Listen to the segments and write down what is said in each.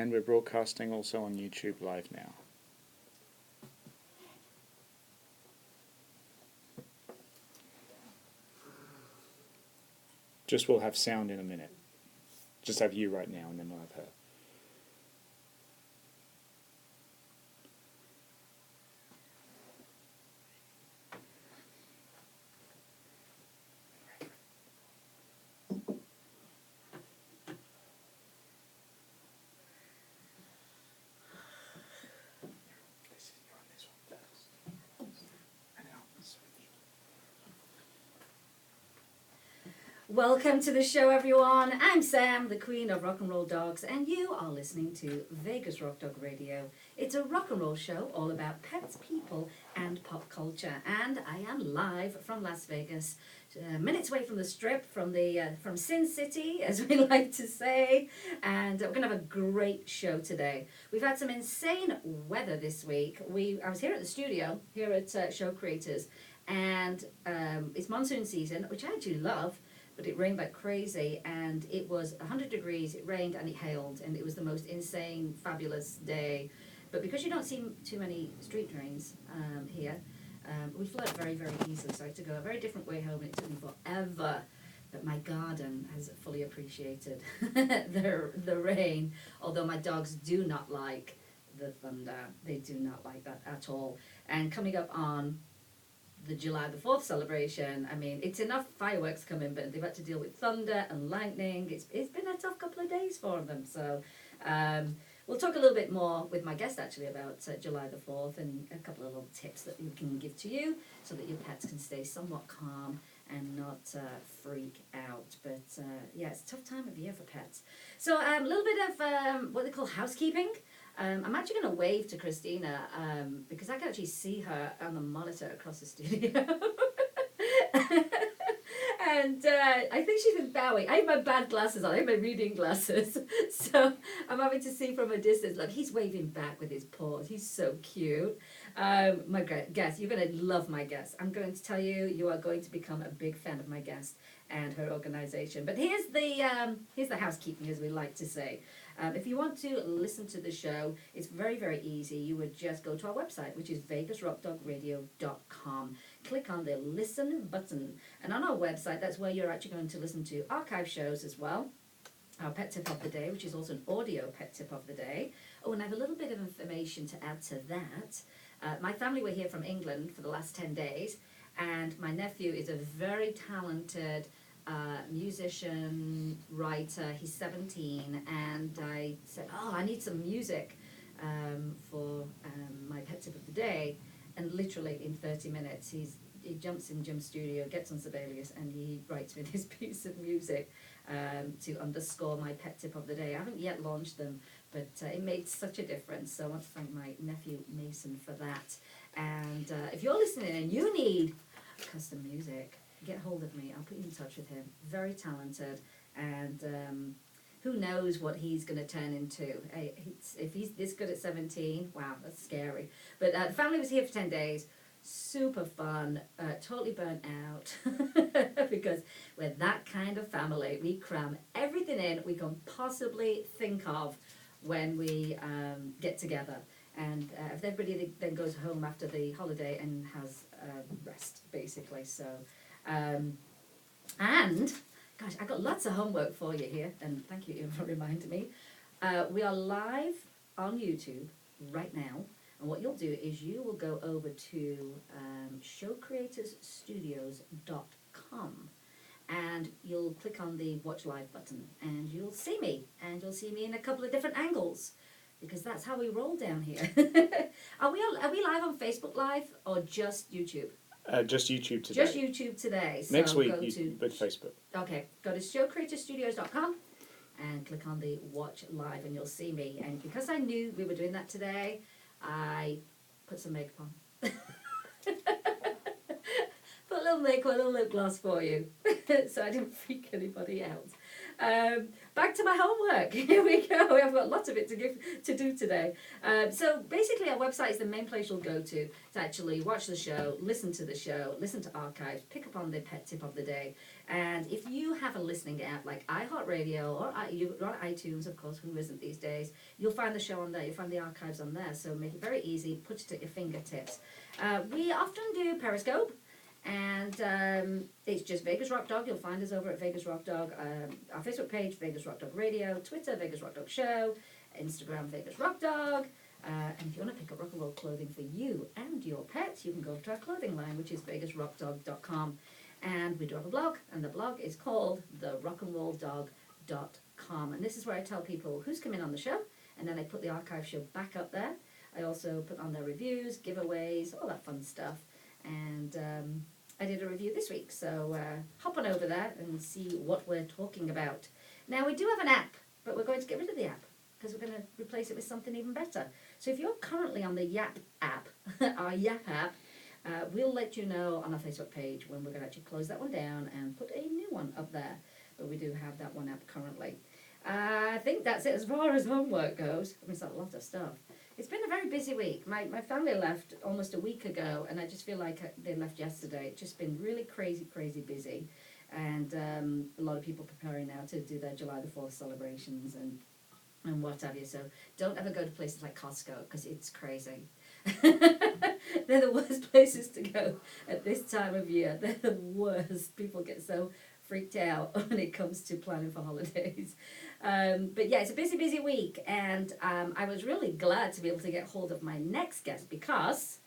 and we're broadcasting also on YouTube Live now. Just we'll have sound in a minute. Just have you right now, and then we'll have her. Welcome to the show, everyone. I'm Sam, the Queen of Rock and Roll Dogs, and you are listening to Vegas Rock Dog Radio. It's a rock and roll show all about pets, people, and pop culture. And I am live from Las Vegas, minutes away from the Strip, from Sin City, as we like to say. And we're going to have a great show today. We've had some insane weather this week. I was here at the studio, here at Show Creators, and it's monsoon season, which I actually love. But it rained like crazy, and it was 100 degrees, it rained and it hailed, and it was the most insane, fabulous day. But because you don't see too many street drains here, we flood very, very easily. So I had to go a very different way home, and it took me forever. But my garden has fully appreciated the rain, although my dogs do not like the thunder. They do not like that at all. And coming up on the July the 4th celebration, I mean, it's enough fireworks coming, but they've had to deal with thunder and lightning. It's been a tough couple of days for them. So we'll talk a little bit more with my guest, actually, about July the 4th and a couple of little tips that we can give to you so that your pets can stay somewhat calm and not freak out. But yeah, it's a tough time of year for pets. So a little bit of what they call housekeeping. I'm actually going to wave to Christina because I can actually see her on the monitor across the studio. And I think she's been bowing. I have my bad glasses on. I have my reading glasses. So I'm having to see from a distance. Look, he's waving back with his paws. He's so cute. My guest, you're going to love my guest. I'm going to tell you, you are going to become a big fan of my guest and her organization. But here's the housekeeping, as we like to say. If you want to listen to the show, it's very, very easy. You would just go to our website, which is vegasrockdogradio.com. Click on the listen button. And on our website, that's where you're actually going to listen to archive shows as well. Our pet tip of the day, which is also an audio pet tip of the day. Oh, and I have a little bit of information to add to that. My family were here from England for the last 10 days, and my nephew is a very talented musician, writer. He's 17, and I said, I need some music for my pet tip of the day. And literally in 30 minutes, he jumps in Jim's studio, gets on Sibelius, and he writes me this piece of music to underscore my pet tip of the day. I haven't yet launched them, but it made such a difference. So I want to thank my nephew Mason for that. And if you're listening and you need custom music, get hold of me. I'll put you in touch with him. Very talented, and who knows what he's going to turn into. If he's this good at 17, wow, that's scary. But the family was here for 10 days. Super fun, totally burnt out because we're that kind of family. We cram everything in we can possibly think of when we get together. And if everybody then goes home after the holiday and has rest, basically. So, and, gosh, I got lots of homework for you here, and thank you, Ian, for reminding me. We are live on YouTube right now, and what you'll do is you will go over to showcreatorsstudios.com, and you'll click on the Watch Live button, and you'll see me, in a couple of different angles, because that's how we roll down here. Are we live on Facebook Live or just YouTube? Just YouTube today. Just YouTube today. So Next week, but Facebook. Okay, go to showcreatorsstudios.com and click on the Watch Live, and you'll see me. And because I knew we were doing that today, I put some makeup on. Put a little makeup, a little lip gloss for you, so I didn't freak anybody out. Back to my homework. Here we go. I've got lots of it to do today. So basically, our website is the main place you'll go to actually watch the show, listen to the show, listen to archives, pick up on the pet tip of the day. And if you have a listening app like iHeartRadio or you're on iTunes, of course, who isn't these days, you'll find the show on there. You'll find the archives on there. So make it very easy. Put it at your fingertips. We often do Periscope. And it's just Vegas Rock Dog. You'll find us over at Vegas Rock Dog. Our Facebook page, Vegas Rock Dog Radio. Twitter, Vegas Rock Dog Show. Instagram, Vegas Rock Dog. And if you want to pick up rock and roll clothing for you and your pets, you can go to our clothing line, which is vegasrockdog.com. And we do have a blog, and the blog is called therockandrolldog.com. And this is where I tell people who's coming on the show, and then I put the archive show back up there. I also put on their reviews, giveaways, all that fun stuff. And I did a review this week, so hop on over there and see what we're talking about. Now, we do have an app, but we're going to get rid of the app because we're going to replace it with something even better. So if you're currently on the Yap app, our Yap app, we'll let you know on our Facebook page when we're going to actually close that one down and put a new one up there. But we do have that one app currently. I think that's it as far as homework goes. I mean, it's a lot of stuff. It's been a very busy week. My family left almost a week ago, and I just feel like they left yesterday. It's just been really crazy, crazy busy. And a lot of people preparing now to do their July the 4th celebrations and what have you. So don't ever go to places like Costco because it's crazy. They're the worst places to go at this time of year. They're the worst. People get so freaked out when it comes to planning for holidays. But yeah, it's a busy, busy week. And I was really glad to be able to get hold of my next guest because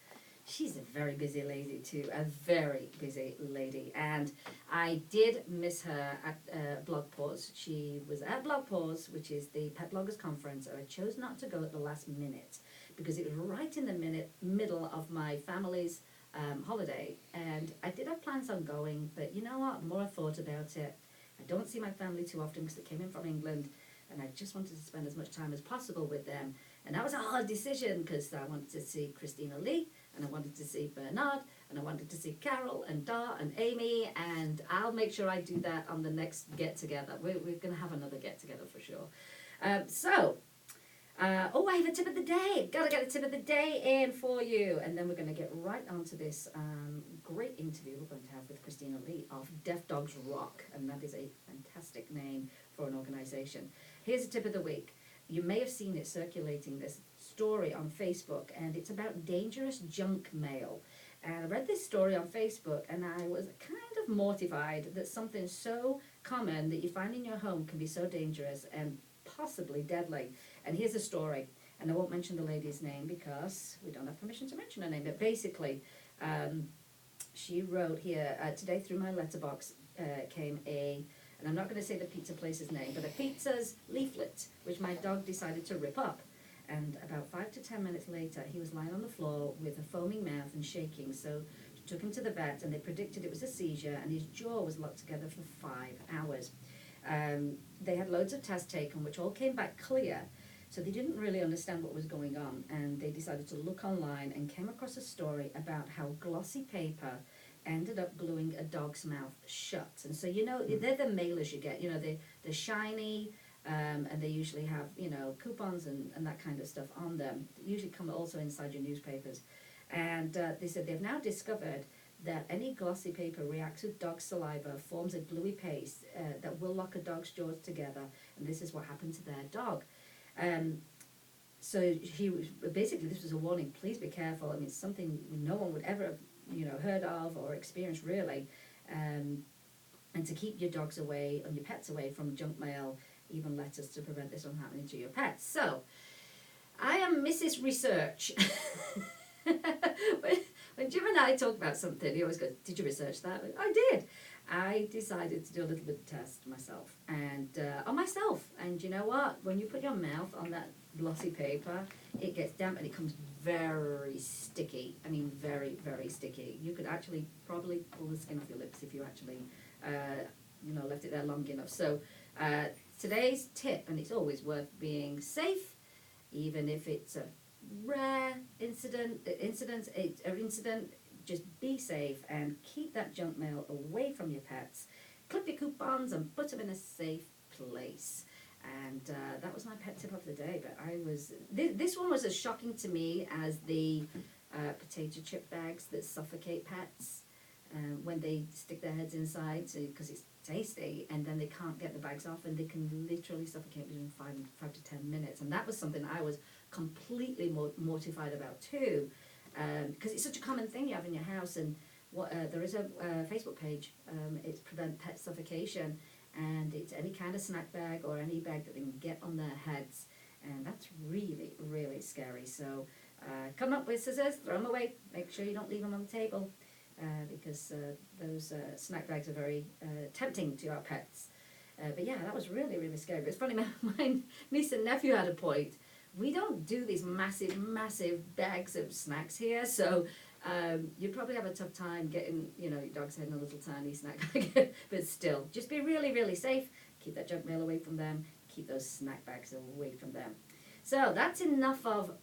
she's a very busy lady too, a very busy lady. And I did miss her at Blog Pause. She was at Blog Pause, which is the Pet Bloggers Conference, and I chose not to go at the last minute because it was right in the middle of my family's holiday. And I did have plans on going, but you know what? The more I thought about it, I don't see my family too often because they came in from England, and I just wanted to spend as much time as possible with them. And that was a hard decision because I wanted to see Christina Lee, and I wanted to see Bernard, and I wanted to see Carol and Dar and Amy, and I'll make sure I do that on the next get-together. We're going to have another get-together for sure. I have a tip of the day. Gotta get a tip of the day in for you. And then we're going to get right onto this great interview we're going to have with Christina Lee of Deaf Dogs Rock. And that is a fantastic name for an organization. Here's a tip of the week. You may have seen it circulating, this story on Facebook, and it's about dangerous junk mail. And I read this story on Facebook, and I was kind of mortified that something so common that you find in your home can be so dangerous and possibly deadly. And here's a story, and I won't mention the lady's name because we don't have permission to mention her name, but basically she wrote here, today through my letterbox came and I'm not going to say the pizza place's name, but a pizza's leaflet, which my dog decided to rip up. And about 5 to 10 minutes later, he was lying on the floor with a foaming mouth and shaking. So she took him to the vet, and they predicted it was a seizure, and his jaw was locked together for 5 hours. They had loads of tests taken, which all came back clear. So they didn't really understand what was going on, and they decided to look online and came across a story about how glossy paper ended up gluing a dog's mouth shut. And so, you know, they're the mailers you get. You know, they're shiny, and they usually have, you know, coupons and that kind of stuff on them. They usually come also inside your newspapers. And they said they've now discovered that any glossy paper reacts with dog saliva, forms a gluey paste that will lock a dog's jaws together, and this is what happened to their dog. So he was, basically this was a warning, please be careful. I mean, it's something no one would ever have, you know, heard of or experienced really. And to keep your dogs away and your pets away from junk mail, even letters, to prevent this from happening to your pets. So, I am Mrs. Research. When Jim and I talk about something, he always goes, did you research that? I did. I decided to do a little bit of test myself, and on myself. And you know what? When you put your mouth on that glossy paper, it gets damp and it comes very sticky. I mean, very, very sticky. You could actually probably pull the skin off your lips if you actually, left it there long enough. So today's tip, and it's always worth being safe, even if it's a rare incident, just be safe and keep that junk mail away from your pets. Clip your coupons and put them in a safe place. And that was my pet tip of the day. But this one was as shocking to me as the potato chip bags that suffocate pets when they stick their heads inside because it's tasty, and then they can't get the bags off, and they can literally suffocate within 5 to 10 minutes. And that was something I was completely mortified about too, because it's such a common thing you have in your house. And there is a Facebook page. It's Prevent Pet Suffocation, and it's any kind of snack bag or any bag that they can get on their heads, and that's really, really scary. So come up with scissors, throw them away. Make sure you don't leave them on the table, because those snack bags are very tempting to our pets. But yeah, that was really, really scary. But it's funny, my niece and nephew had a point. We don't do these massive, massive bags of snacks here, so you'd probably have a tough time getting, your dog's head in a little tiny snack bag. But still, just be really, really safe. Keep that junk mail away from them. Keep those snack bags away from them. So that's enough of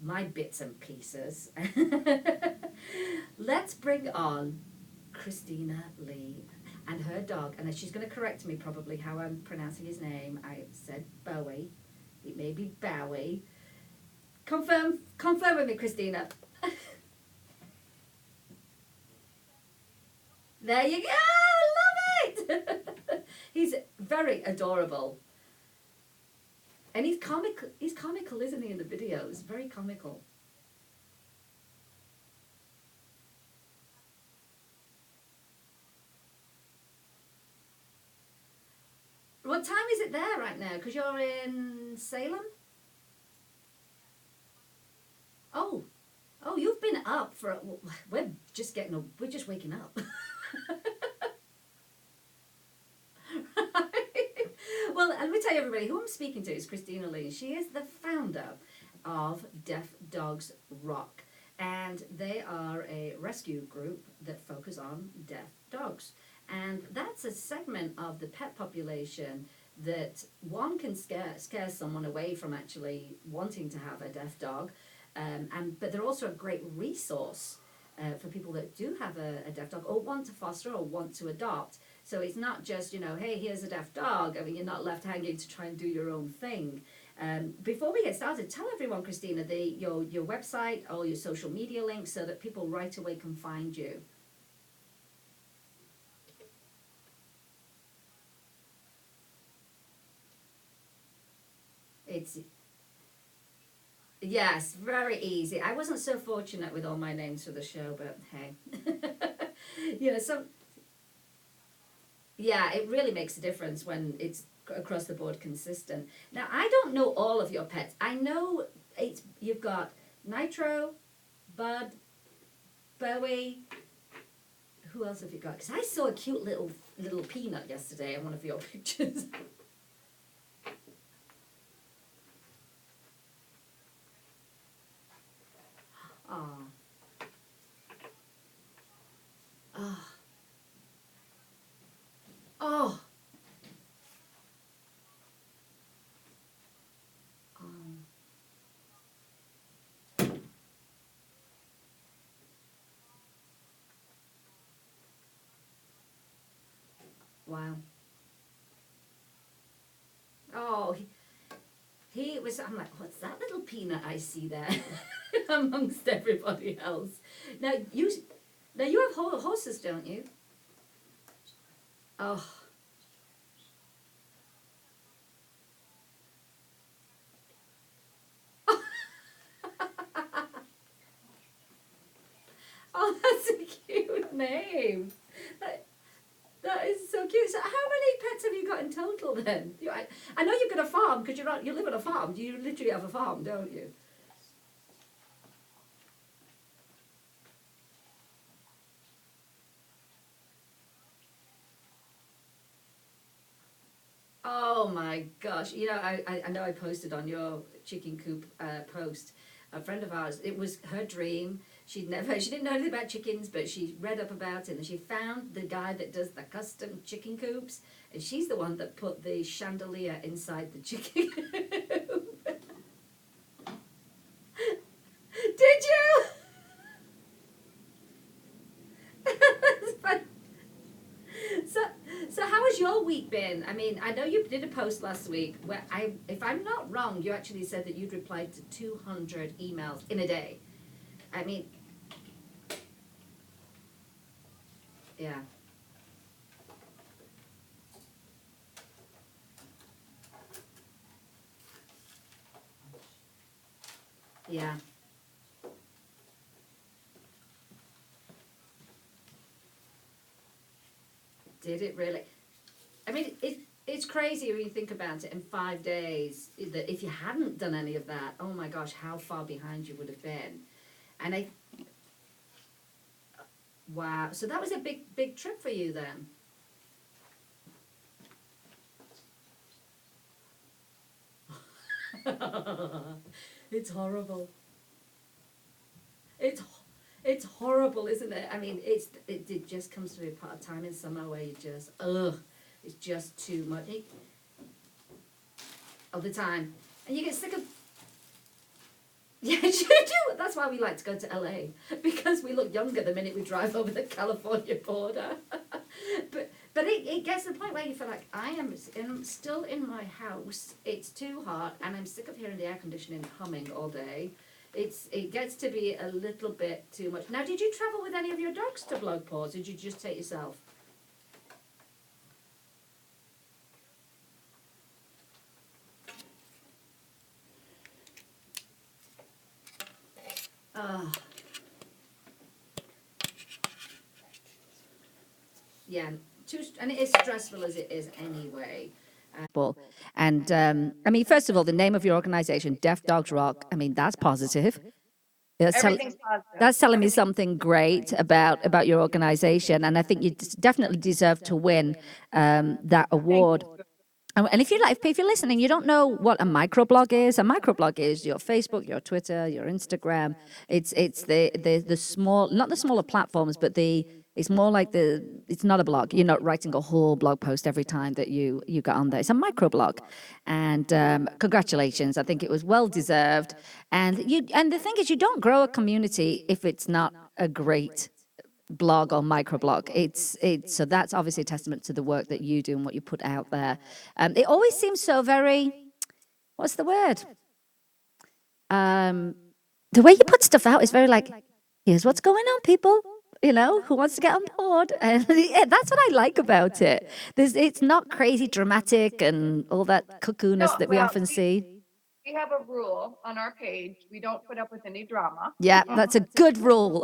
my bits and pieces. Let's bring on Christina Lee and her dog. And she's going to correct me probably how I'm pronouncing his name. I said Bowie. It may be Bowie. Confirm with me, Christina. There you go. Love it. He's very adorable. And he's comical, isn't he, in the videos? Very comical. What time is it there right now? Because you're in Salem? Oh, you've been up for, we're just waking up. Well, let me tell you, everybody, who I'm speaking to is Christina Lee. She is the founder of Deaf Dogs Rock, and they are a rescue group that focus on deaf dogs. And that's a segment of the pet population that one can scare someone away from actually wanting to have a deaf dog, but they're also a great resource for people that do have a deaf dog or want to foster or want to adopt. So it's not just, hey, here's a deaf dog. I mean, you're not left hanging to try and do your own thing. Before we get started, tell everyone, Christina, your website, all your social media links, so that people right away can find you. Yes, very easy. I wasn't so fortunate with all my names for the show, but hey. Yeah, it really makes a difference when it's across the board consistent. Now, I don't know all of your pets. I know you've got Nitro, Bud, Bowie. Who else have you got? Because I saw a cute little peanut yesterday in one of your pictures. Oh. Oh. Oh. Wow. Oh, he was, I'm like, what's that little peanut I see there amongst everybody else? Now you have horses, don't you? Oh. Oh, that's a cute name. That is so cute. So how many pets have you got in total then? I know you've got a farm because you live on a farm. You literally have a farm, don't you? Oh my gosh. I know I posted on your chicken coop post, a friend of ours, it was her dream. She didn't know anything about chickens, but she read up about it and she found the guy that does the custom chicken coops, and she's the one that put the chandelier inside the chicken coop. Did you? That's fun. So how was your week been? I mean, I know you did a post last week where if I'm not wrong, you actually said that you'd replied to 200 emails in a day. I mean, yeah. Yeah. Did it really? I mean, it's crazy when you think about it in 5 days. That if you hadn't done any of that, oh my gosh, how far behind you would have been. And wow. So that was a big trip for you then. It's horrible. It's it's horrible, isn't it? I mean, it just comes to a part of time in summer where you just it's just too much all the time, and you get sick of. Yes, you do. That's why we like to go to LA because we look younger the minute we drive over the California border. but it gets to the point where you feel like I'm still in my house. It's too hot, and I'm sick of hearing the air conditioning humming all day. It gets to be a little bit too much. Now, did you travel with any of your dogs to Blog Paws? Did you just take yourself? Oh, yeah, and it is stressful as it is anyway. And I mean, first of all, the name of your organization, Deaf Dogs Rock, I mean, that's positive. Everything's positive. That's telling me something great about your organization, and I think you definitely deserve to win that award. And if you're listening, you don't know what a microblog is. A microblog is your Facebook, your Twitter, your Instagram. It's the small, not the smaller platforms, but it's more like it's not a blog. You're not writing a whole blog post every time that you get on there. It's a microblog, and congratulations. I think it was well deserved. And the thing is, you don't grow a community if it's not a great blog or microblog. It's so that's obviously a testament to the work that you do and what you put out there. It always seems so very, what's the word? The way you put stuff out is very like, here's what's going on, people. You know, who wants to get on board? And yeah, that's what I like about it. It's not crazy dramatic and all that cuckoo-ness that we often see. We have a rule on our page. We don't put up with any drama. Yeah, that's a good rule.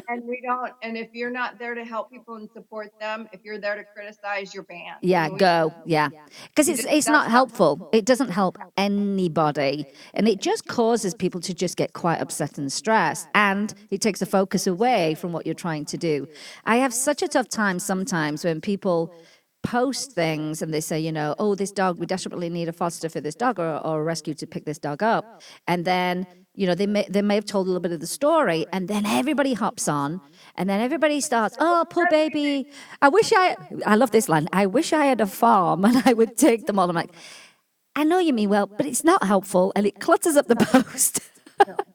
And we don't, and if you're not there to help people and support them, if you're there to criticize, you're banned. Yeah, go. Yeah. Because it's not helpful. It doesn't help anybody. And it just causes people to just get quite upset and stressed. And it takes the focus away from what you're trying to do. I have such a tough time sometimes when people post things and they say, you know, oh, this dog, we desperately need a foster for this dog or a rescue to pick this dog up. And then, you know, they may have told a little bit of the story and then everybody hops on and then everybody starts, oh, poor baby. I love this line. I wish I had a farm and I would take them all. I'm like, I know you mean well, but it's not helpful and it clutters up the post.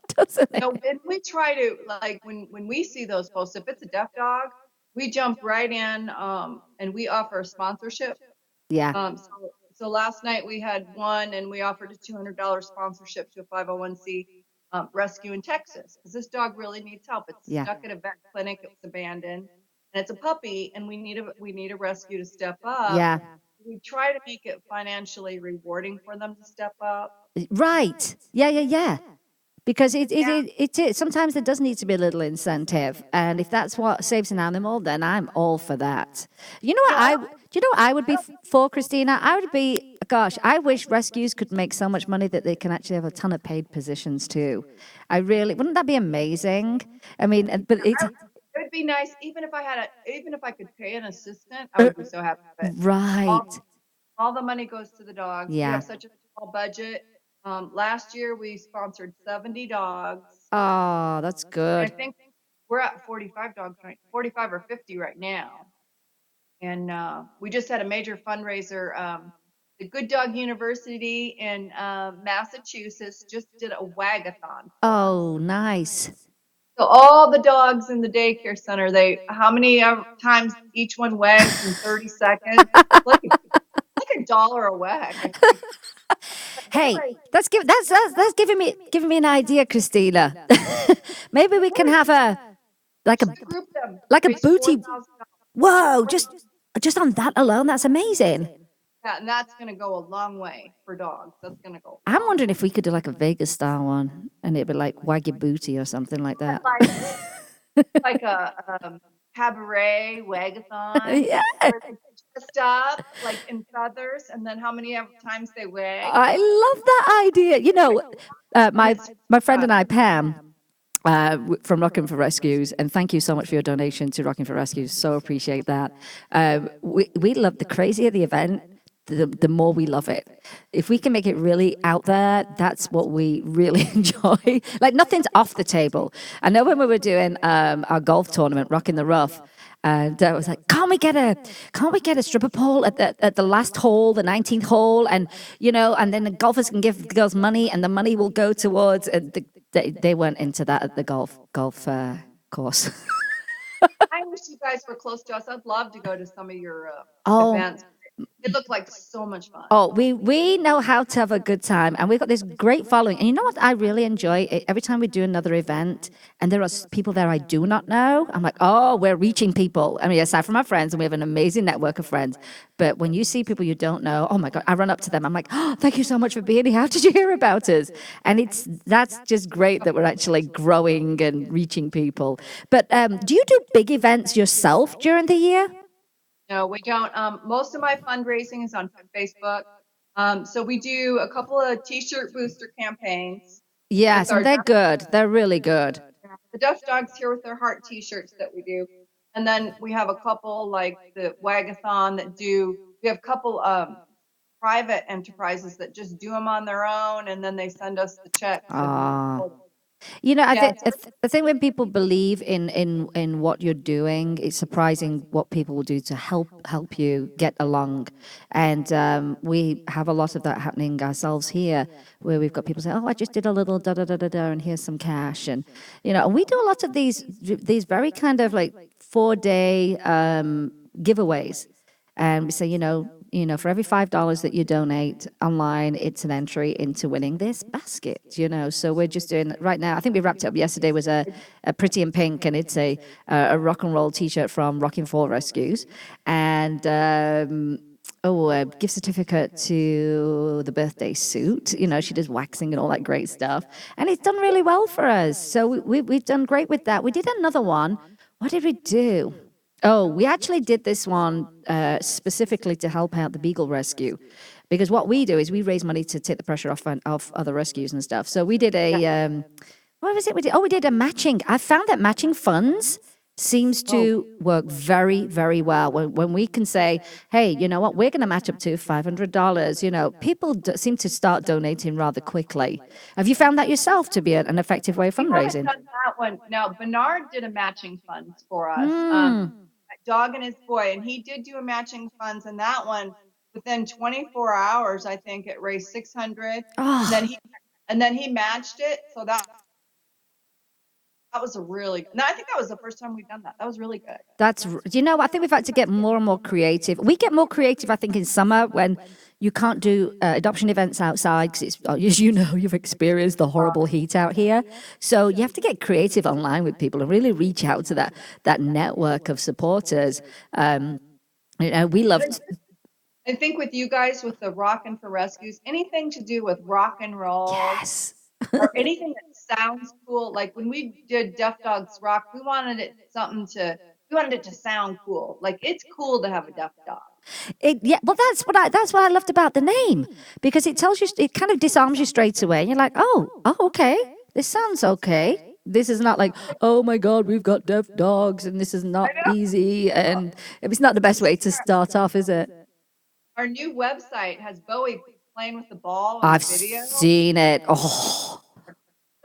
Doesn't it? So when we try to, like, when we see those posts, if it's a deaf dog, we jump right in and we offer sponsorship. Yeah. So last night we had one and we offered a $200 sponsorship to a 501c rescue in Texas because this dog really needs help. It's stuck at a vet clinic. It was abandoned and it's a puppy and we need a rescue to step up. Yeah. We try to make it financially rewarding for them to step up. Right. Yeah. Because it sometimes there does need to be a little incentive, and if that's what saves an animal, then I'm all for that. You know what I would be for, Christina? I would be, gosh, I wish rescues could make so much money that they can actually have a ton of paid positions too. Wouldn't that be amazing? I mean, but it would be nice even if I could pay an assistant. I would be so happy with it. Right. All the money goes to the dog. Yeah. We have such a small budget. Last year we sponsored 70 dogs. Oh, that's good. I think we're at 45 dogs, right? 45 or 50 right now. And we just had a major fundraiser. The Good Dog University in Massachusetts just did a wagathon. Oh, nice. So all the dogs in the daycare center, how many times each one wags in 30 seconds? Like $1 a wag, I think. Hey, that's giving me an idea, Christina. Maybe we can have a like a Just group them. like a Raise booty. $4,000. Whoa, just on that alone, that's amazing. Yeah, and that's going to go a long way for dogs. That's going to go. I'm wondering if we could do like a Vegas style one, and it'd be like wag your booty or something like that. Like a cabaret wagathon. Yeah, Where they dressed up like in feathers, and then how many times they wag. I love that idea. You know, my friend and I, Pam, from Rockin' for Rescues, and thank you so much for your donation to Rockin' for Rescues. So appreciate that. We love the crazier the event, the more we love it. If we can make it really out there, that's what we really enjoy. Like nothing's off the table. I know when we were doing our golf tournament, Rockin' the Rough. And I was like, can't we get a stripper pole at the last hole, the 19th hole, and and then the golfers can give the girls money, and the money will go towards. They weren't into that at the golf course. I wish you guys were close to us. I'd love to go to some of your Oh. events. It looked like so much fun. Oh, we know how to have a good time, and we've got this great following. And you know what I really enjoy? Every time we do another event, and there are people there I do not know, I'm like, oh, we're reaching people. I mean, aside from our friends, and we have an amazing network of friends. But when you see people you don't know, oh my God, I run up to them. I'm like, oh, thank you so much for being here. How did you hear about us? And that's just great that we're actually growing and reaching people. But do you do big events yourself during the year? No, we don't. Most of my fundraising is on Facebook. So we do a couple of T-shirt booster campaigns. Yes, and they're good. They're really good. The Deaf Dogs Here with Their Heart T-shirts that we do. And then we have a couple like the Wagathon we have a couple private enterprises that just do them on their own, and then they send us the checks. I think when people believe in what you're doing, it's surprising what people will do to help you get along. And we have a lot of that happening ourselves here, where we've got people saying, "Oh, I just did a little da da da da da, and here's some cash." And and we do a lot of these very kind of like 4-day giveaways, and we say, for every $5 that you donate online, it's an entry into winning this basket, So we're just doing right now. I think we wrapped it up yesterday. Was a Pretty in Pink, and it's a rock and roll T-shirt from Rockin' for Rescues, and a gift certificate to the birthday suit. She does waxing and all that great stuff, and it's done really well for us. So we've done great with that. We did another one. What did we do? Oh, we actually did this one specifically to help out the Beagle Rescue, because what we do is we raise money to take the pressure off other rescues and stuff. So we did what was it? We did a matching. I found that matching funds seems to work very, very well. When we can say, hey, you know what, we're going to match up to $500, people seem to start donating rather quickly. Have you found that yourself to be an effective way of fundraising? I haven't done that one. Now, Bernard did a matching funds for us. Dog and his boy, and he did do a matching funds, and that one within 24 hours, I think it raised $600. Oh. And then he matched it, so that was I think that was the first time we've done that. That was really good. I think we've had to get more and more creative. We get more creative, I think, in summer when you can't do adoption events outside because it's, as you know, you've experienced the horrible heat out here. So you have to get creative online with people and really reach out to that network of supporters. We love. I think with you guys, with the Rockin' for Rescues, anything to do with rock and roll. Yes. Or anything that sounds cool. Like when we did Deaf Dogs Rock, we wanted it to sound cool. Like it's cool to have a deaf dog. Well, that's what I loved about the name, because it tells you, it kind of disarms you straight away. And you're like, oh, okay, this sounds okay. This is not like, oh my God, we've got deaf dogs and this is not easy. And it's not the best way to start off, is it? Our new website has Bowie playing with the ball. I've seen it. Oh.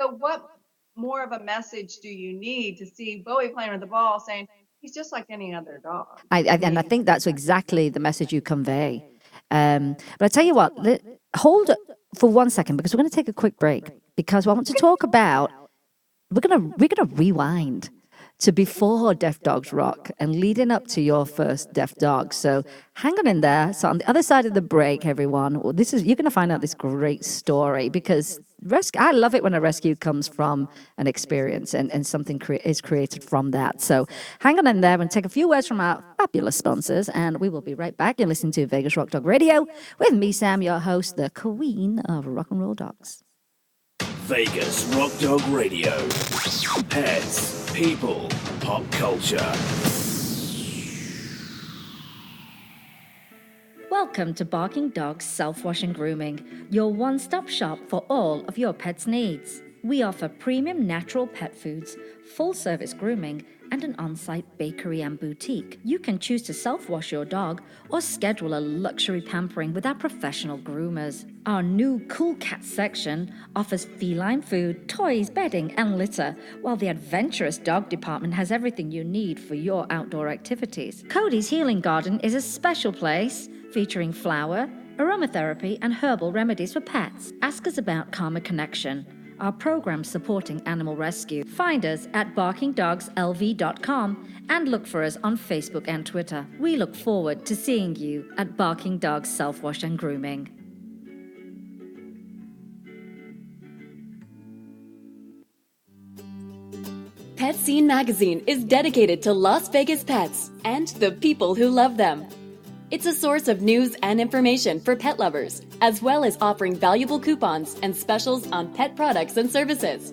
So what more of a message do you need to see Bowie playing with the ball, saying he's just like any other dog? And I think that's exactly the message you convey. But I tell you what, hold for 1 second, because we're going to take a quick break, because I want to talk about we're gonna rewind to before Deaf Dogs Rock and leading up to your first Deaf Dog. So hang on in there. So on the other side of the break, everyone, you're going to find out this great story because I love it when a rescue comes from an experience and something is created from that. So hang on in there and take a few words from our fabulous sponsors, and we will be right back. You're listening to Vegas Rock Dog Radio with me, Sam, your host, the queen of rock and roll dogs. Vegas Rock Dog Radio. Pets, people, pop culture. Welcome to Barking Dogs Self-Wash and Grooming, your one-stop shop for all of your pet's needs. We offer premium natural pet foods, full-service grooming, and an on-site bakery and boutique. You can choose to self-wash your dog or schedule a luxury pampering with our professional groomers. Our new Cool Cat section offers feline food, toys, bedding, and litter, while the adventurous dog department has everything you need for your outdoor activities. Cody's Healing Garden is a special place featuring flower, aromatherapy, and herbal remedies for pets. Ask us about Karma Connection, our program supporting animal rescue. Find us at barkingdogslv.com and look for us on Facebook and Twitter. We look forward to seeing you at Barking Dogs Self-Wash and Grooming. Pet Scene Magazine is dedicated to Las Vegas pets and the people who love them. It's a source of news and information for pet lovers, as well as offering valuable coupons and specials on pet products and services.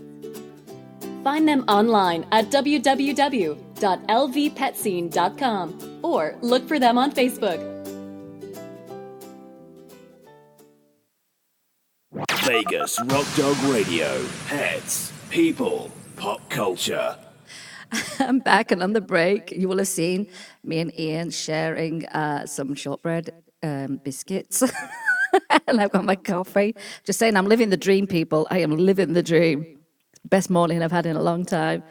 Find them online at www.lvpetscene.com or look for them on Facebook. Vegas Rock Dog Radio. Pets, people, pop culture. I'm back, and on the break, you will have seen me and Ian sharing some shortbread biscuits. And I've got my coffee. Just saying, I'm living the dream, people. I am living the dream. Best morning I've had in a long time.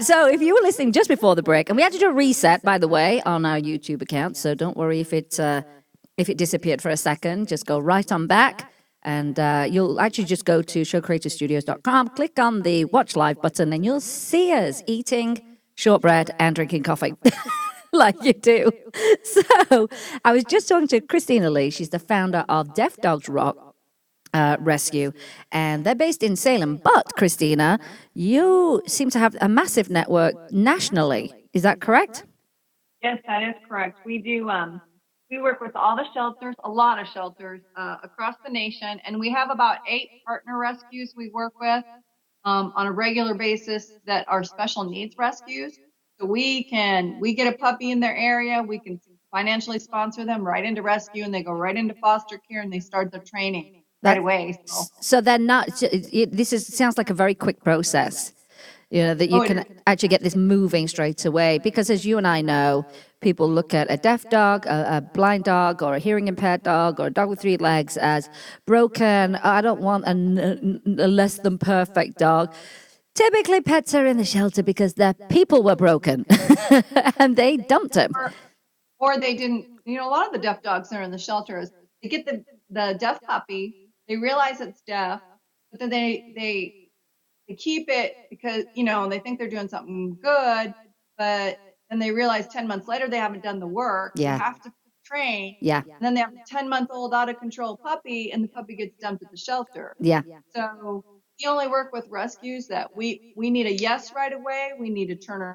So if you were listening just before the break, and we had to do a reset, by the way, on our YouTube account, so don't worry if it disappeared for a second. Just go right on back. And you'll actually just go to showcreatorstudios.com, click on the watch live button, and you'll see us eating shortbread and drinking coffee like you do. So I was just talking to Christina Lee. She's the founder of Deaf Dogs Rock Rescue, and they're based in Salem. But Christina, you seem to have a massive network nationally. Is that correct? Yes, that is correct. We do. We work with all the shelters, a lot of shelters across the nation, and we have about 8 partner rescues we work with on a regular basis that are special needs rescues. So we get a puppy in their area, we can financially sponsor them right into rescue, and they go right into foster care, and they start their training right away. So they're not. Sounds like a very quick process. You know, that you can actually get this moving straight away. Because as you and I know, people look at a deaf dog, a blind dog, or a hearing impaired dog, or a dog with 3 legs as broken. I don't want a less than perfect dog. Typically, pets are in the shelter because their people were broken and they dumped them. Or they didn't, a lot of the deaf dogs that are in the shelters, they get the deaf puppy, they realize it's deaf, but then they keep it because, they think they're doing something good, but then they realize 10 months later they haven't done the work. Yeah. They have to train. Yeah. And then they have a 10-month-old out-of-control puppy, and the puppy gets dumped at the shelter. Yeah. So we only work with rescues that we need a yes right away. We need to turn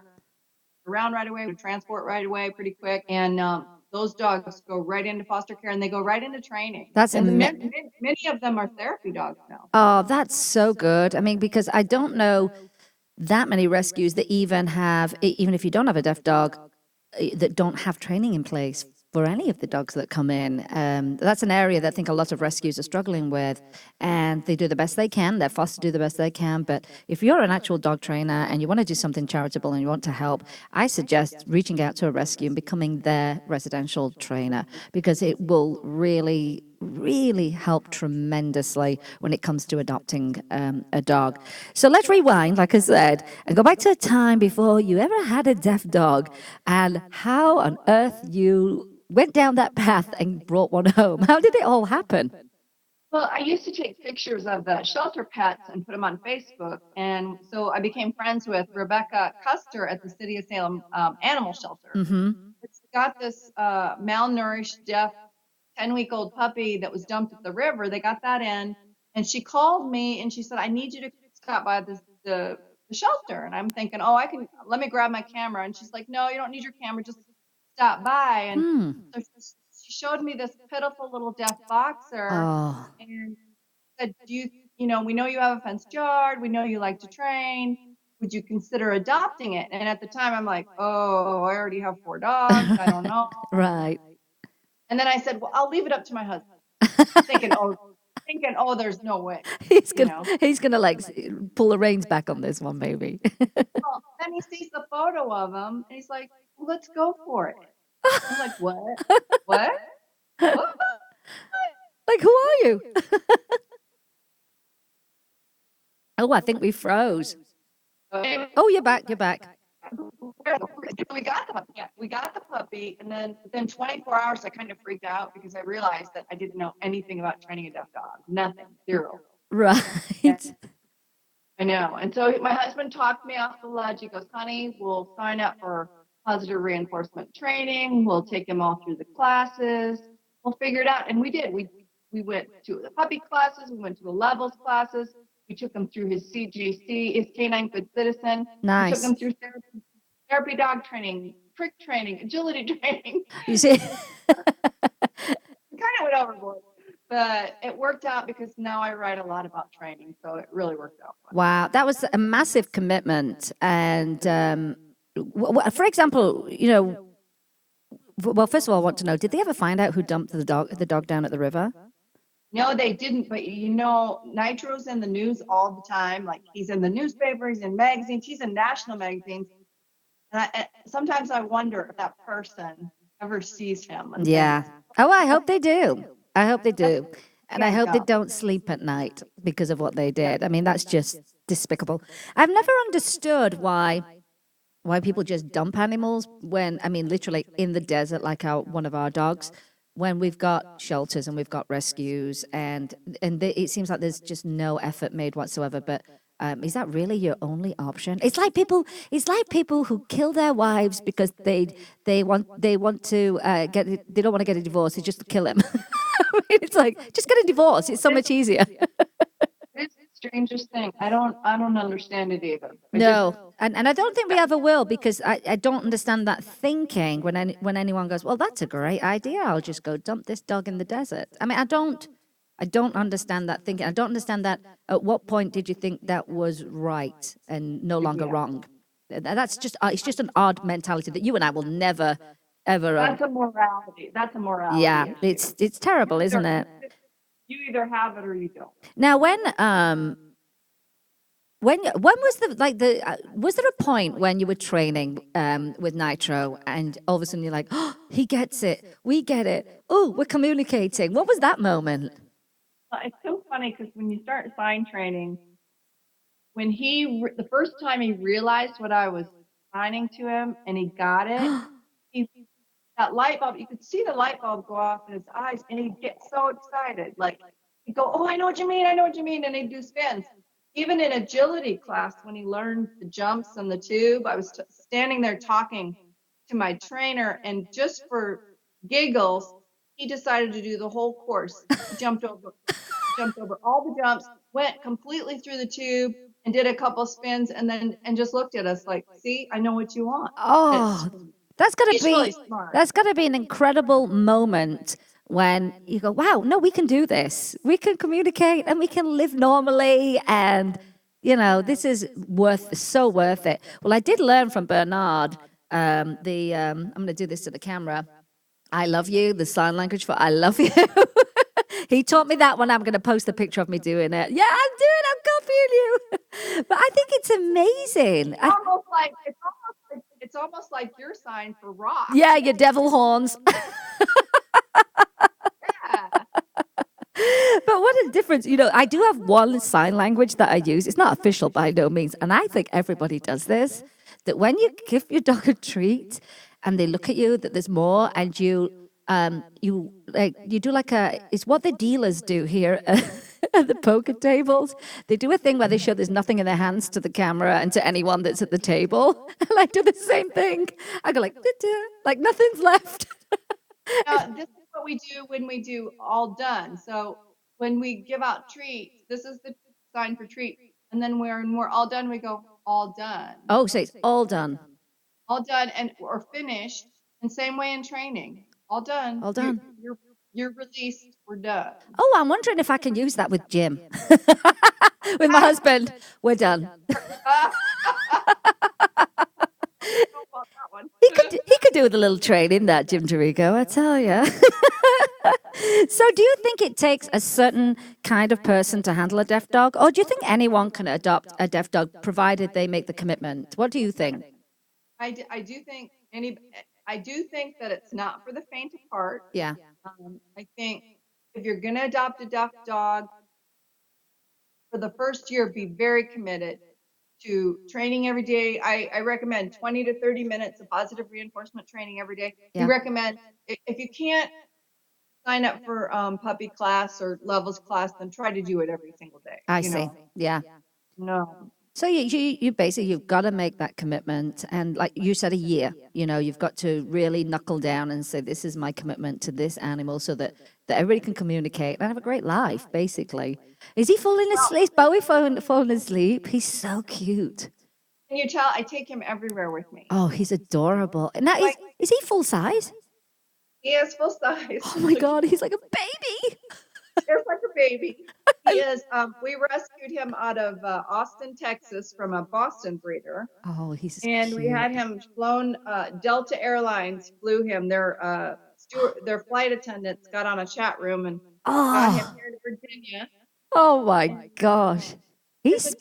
around right away. We transport right away pretty quick. And those dogs go right into foster care, and they go right into training. That's many of them are therapy dogs now. Oh, that's so good. I mean, because I don't know that many rescues that even if you don't have a deaf dog, that don't have training in place for any of the dogs that come in. That's an area that I think a lot of rescues are struggling with, and they do the best they can. Their fosters do the best they can. But if you're an actual dog trainer and you want to do something charitable and you want to help, I suggest reaching out to a rescue and becoming their residential trainer, because it will really help tremendously when it comes to adopting a dog. So let's rewind, like I said, and go back to a time before you ever had a deaf dog, and how on earth you went down that path and brought one home. How did it all happen? Well, I used to take pictures of the shelter pets and put them on Facebook. And so I became friends with Rebecca Custer at the City of Salem Animal Shelter. Mm-hmm. She got this malnourished, deaf, 10-week-old puppy that was dumped at the river. They got that in. And she called me and she said, I need you to stop by the shelter. And I'm thinking, oh, let me grab my camera. And she's like, no, you don't need your camera. Just stop by. And so she showed me this pitiful little deaf boxer Oh. and said, we know you have a fenced yard. We know you like to train. Would you consider adopting it? And at the time I'm like, oh, I already have 4 dogs. I don't know. Right. And then I said, well, I'll leave it up to my husband. thinking, oh, there's no way. He's gonna like pull the reins back on this one, maybe. Well, then he sees the photo of him and he's like, well, let's go for it. I'm like, what? What? Like, who are you? Oh, I think we froze. Oh, you're back. You're back. We got the puppy, and then within 24 hours, I kind of freaked out because I realized that I didn't know anything about training a deaf dog. Nothing, zero. Right. I know. And so my husband talked me off the ledge. He goes, honey, we'll sign up for positive reinforcement training. We'll take him all through the classes. We'll figure it out. And we did. We went to the puppy classes. We went to the levels classes. We took him through his CGC, his Canine Good Citizen. Nice. We took him through therapy dog training, trick training, agility training. You see? Kind of went overboard. But it worked out because now I write a lot about training. So it really worked out. Wow, that was a massive commitment. And for example, well, first of all, I want to know, did they ever find out who dumped the dog down at the river? No, they didn't. But Nitro's in the news all the time. Like he's in the newspaper, he's in magazines, he's in national magazines. And sometimes I wonder if that person ever sees him. Yeah. Oh, I hope they do. I hope they do. And I hope they go. don't sleep at night because of what they did. I mean, that's just despicable. I've never understood why people just dump animals when, I mean, literally in the desert, like one of our dogs, when we've got shelters and we've got rescues and it seems like there's just no effort made whatsoever. But is that really your only option? It's like people who kill their wives because they want to they don't want to get a divorce. They just kill him. I mean, it's like, just get a divorce. It's so much easier. It's the strangest thing. I don't understand it either. No, and I don't think we ever will, because I don't understand that thinking when anyone goes, well, that's a great idea. I'll just go dump this dog in the desert. I mean, I don't understand that thinking. I don't understand that. At what point did you think that was right and no longer wrong? That's just it's just an odd mentality that you and I will never ever. That's a morality. Yeah, issue. it's terrible, isn't it? You either have it or you don't. Now, when was was there a point when you were training with Nitro and all of a sudden you're like, oh, he gets it, we get it, oh, we're communicating? What was that moment? It's so funny because when you start sign training, when the first time he realized what I was signing to him and he got it, that light bulb, you could see the light bulb go off in his eyes and he'd get so excited. Like he'd go, oh, I know what you mean. And he'd do spins. Even in agility class, when he learned the jumps on the tube, I was standing there talking to my trainer, and just for giggles, he decided to do the whole course. He jumped over all the jumps, went completely through the tube and did a couple spins and just looked at us like, see, I know what you want. Oh, that's really smart. That's got to be an incredible moment when you go, wow, no, we can do this. We can communicate and we can live normally. And, this is so worth it. Well, I did learn from Bernard, I'm going to do this to the camera. I love you, the sign language for I love you. He taught me that one. I'm going to post a picture of me doing it. Yeah, I'm copying you. But I think it's amazing. It's almost like your sign for rock. Yeah, your devil horns. Yeah. But what a difference. I do have one sign language that I use. It's not official by no means. And I think everybody does this, that when you give your dog a treat and they look at you, that there's more, and you you do like it's what the dealers do here at the poker tables. They do a thing where they show there's nothing in their hands to the camera and to anyone that's at the table. And I do the same thing. I go like, "Da-da," like nothing's left. This is what we do when we do all done. So when we give out treats, this is the sign for treat. And then when we're all done, we go all done. Oh, so it's all done. All done and or finished. And same way in training. All done. All done. You're released. We're done. Oh, I'm wondering if I can use that with Jim. With my husband. We're done. He could do with a little training, that Jim Tirico, I tell you. So do you think it takes a certain kind of person to handle a deaf dog? Or do you think anyone can adopt a deaf dog provided they make the commitment? What do you think? I do think that it's not for the faint of heart. Yeah. I think if you're going to adopt a deaf dog, for the first year, be very committed to training every day. I recommend 20 to 30 minutes of positive reinforcement training every day. Yeah. We recommend, if you can't sign up for puppy class or levels class, then try to do it every single day. I see. Yeah. No. So you basically, you've got to make that commitment. And like you said, a year, you've got to really knuckle down and say, this is my commitment to this animal so that everybody can communicate and have a great life, basically. Is he falling asleep? Is Bowie falling asleep? He's so cute. Can you tell? I take him everywhere with me. Oh, he's adorable. And now, is he full size? He is full size. Oh my God, he's like a baby. He's like a baby. He is. We rescued him out of Austin, Texas, from a Boston breeder. Oh, he's and cute. We had him flown. Delta Airlines flew him. Their flight attendants got on a chat room and got him here to Virginia. Oh my gosh, His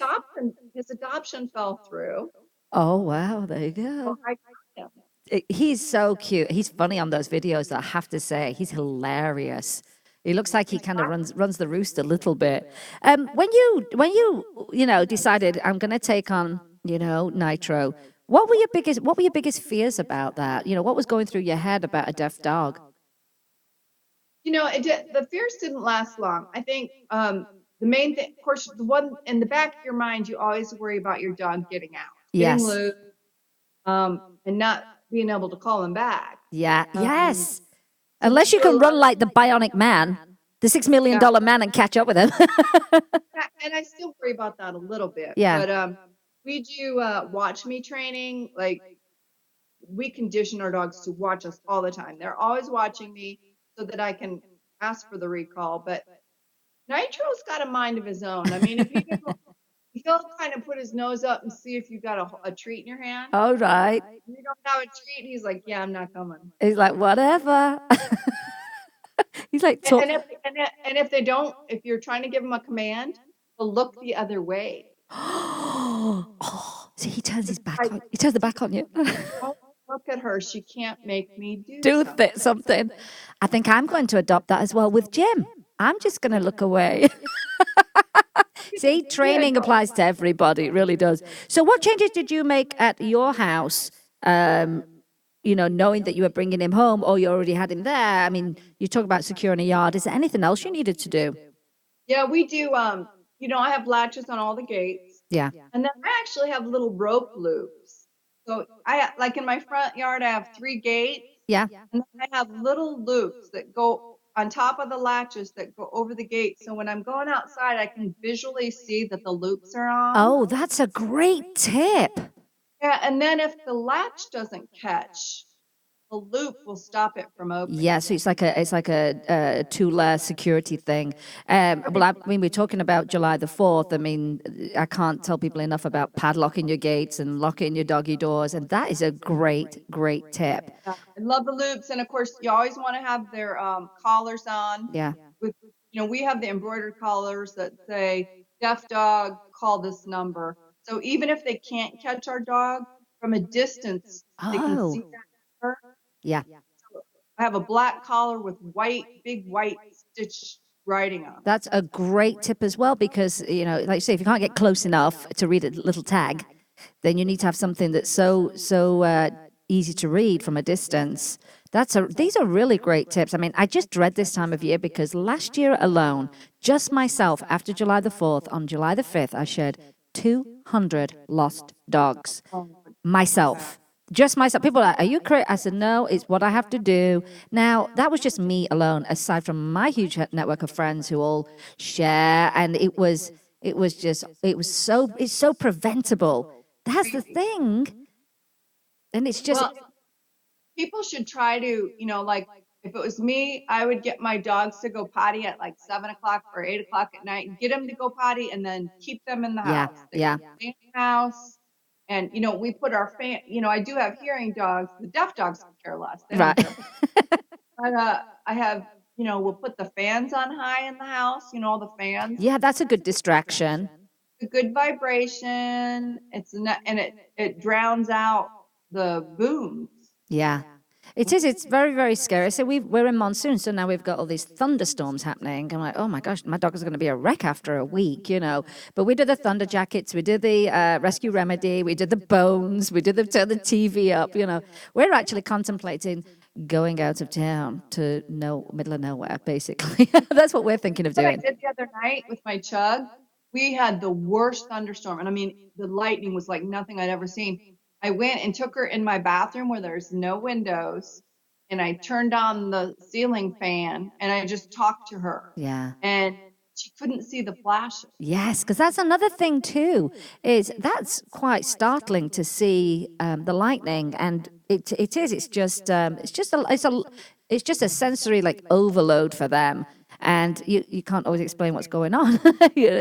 adoption fell through. Oh wow, there you go. So I got him. He's so cute. He's funny on those videos, I have to say. He's hilarious. He looks like he kind of runs the roost a little bit. When you decided I'm going to take on, Nitro, what were your biggest fears about that? What was going through your head about a deaf dog? The fears didn't last long. I think the main thing, of course, the one in the back of your mind, you always worry about your dog getting out, getting loose, and not being able to call him back. Yeah. Yes. Unless you can run like the Bionic Man, the $6 million man, and catch up with him. And I still worry about that a little bit. Yeah. But we do watch me training. Like, we condition our dogs to watch us all the time. They're always watching me so that I can ask for the recall. But Nitro's got a mind of his own. I mean, he'll kind of put his nose up and see if you got a treat in your hand. All right. If you don't have a treat, he's like, yeah, I'm not coming. He's like, whatever. He's like, if you're trying to give him a command, he'll look the other way. Oh, see, he turns his back on. He turns the back on you. Don't look at her. She can't make me do something. I think I'm going to adopt that as well with Jim. I'm just going to look away. See, training applies to everybody. It really does. So what changes did you make at your house, knowing that you were bringing him home or you already had him there? I mean, you talk about securing a yard. Is there anything else you needed to do? Yeah, we do. I have latches on all the gates. Yeah. And then I actually have little rope loops. So in my front yard, I have 3 gates. Yeah. And then I have little loops that go on top of the latches that go over the gate. So when I'm going outside, I can visually see that the loops are on. Oh, that's a great tip. Yeah, and then if the latch doesn't catch, the loop will stop it from opening. Yeah, so it's like a two-layer security thing. We're talking about July the 4th. I mean, I can't tell people enough about padlocking your gates and locking your doggy doors, and that is a great, great tip. I love the loops, and of course, you always want to have their collars on. Yeah. We have the embroidered collars that say, "Deaf dog, call this number." So even if they can't catch our dog from a distance, they can see that number. Yeah. So I have a black collar with big white stitch writing on it. That's a great tip as well because, like you say, if you can't get close enough to read a little tag, then you need to have something that's so easy to read from a distance These are really great tips. I mean, I just dread this time of year because last year alone, just myself, after July the 4th, on July the 5th, I shared 200 lost dogs. Myself. Just myself. People are like, are you crazy? I said, no, it's what I have to do. Now, that was just me alone, aside from my huge network of friends who all share. And it's so preventable. That's the thing. And it's just, Well, people should try to, like if it was me, I would get my dogs to go potty at like 7 o'clock or 8 o'clock at night and get them to go potty and then keep them in the Yeah, house. yeah. Stay in the house. And, we put our I do have hearing dogs. The deaf dogs don't care less. They don't right. care. But I have, we'll put the fans on high in the house, all the fans. Yeah, that's a good distraction. A good vibration. And it drowns out the booms. Yeah. It is. It's very, very scary. So we're in monsoon, so now we've got all these thunderstorms happening. I'm like, oh my gosh, my dog is going to be a wreck after a week, But we did the thunder jackets, we did the rescue remedy, we did the bones, we did turn the TV up. We're actually contemplating going out of town to middle of nowhere, basically. That's what we're thinking of doing. What I did the other night with my Chug, we had the worst thunderstorm, and I mean the lightning was like nothing I'd ever seen. I went and took her in my bathroom where there's no windows, and I turned on the ceiling fan, and I just talked to her. Yeah. And she couldn't see the flashes. Yes, because that's another thing too. That's quite startling to see the lightning, and it is. It's just a sensory like overload for them. And you can't always explain what's going on.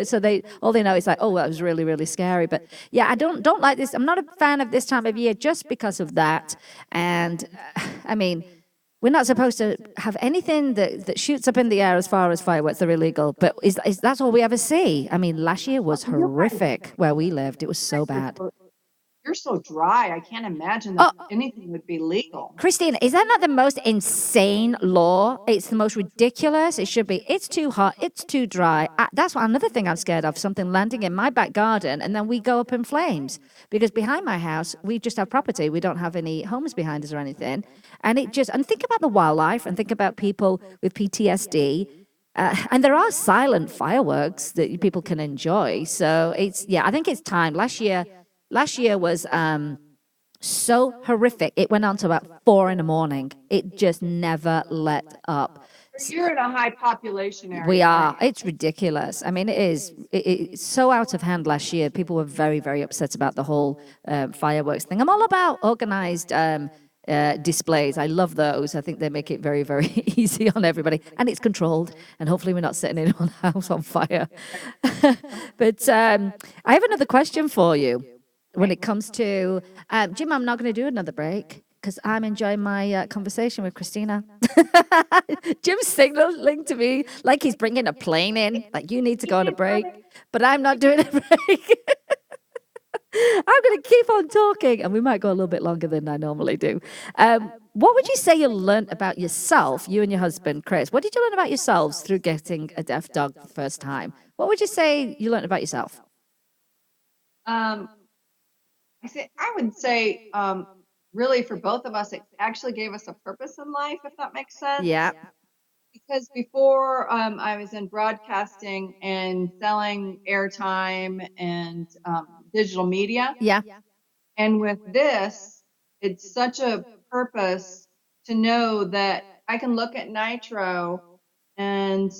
So all they know is like, oh, that was really, really scary. But yeah, I don't like this. I'm not a fan of this time of year just because of that. And I mean, we're not supposed to have anything that shoots up in the air as far as fireworks. They're illegal. But is that's all we ever see? I mean, last year was horrific where we lived. It was so bad. You're so dry. I can't imagine that anything would be legal. Christine, is that not the most insane law? It's the most ridiculous. It should be. It's too hot. It's too dry. That's another thing I'm scared of, something landing in my back garden and then we go up in flames. Because behind my house, we just have property. We don't have any homes behind us or anything. And think about the wildlife and think about people with PTSD. And there are silent fireworks that people can enjoy. So I think it's time. Last year was so horrific. It went on to about 4 a.m. It just never let up. You're in a high population area. We are. It's ridiculous. I mean, it is. It's so out of hand last year. People were very, very upset about the whole fireworks thing. I'm all about organized displays. I love those. I think they make it very, very easy on everybody. And it's controlled. And hopefully we're not setting anyone's house on fire. But I have another question for you. When it comes to Jim, I'm not going to do another break because I'm enjoying my conversation with Christina. Jim's signaling to me like he's bringing a plane in, like you need to go on a break, but I'm not doing a break. I'm going to keep on talking, and we might go a little bit longer than I normally do. What would you say you learned about yourself, you and your husband, Chris? What did you learn about yourselves through getting a deaf dog the first time? What would you say you learned about yourself? I would say, really, for both of us, it actually gave us a purpose in life, if that makes sense. Yeah. Because before I was in broadcasting and selling airtime and digital media. Yeah. And with this, it's such a purpose to know that I can look at Nitro, and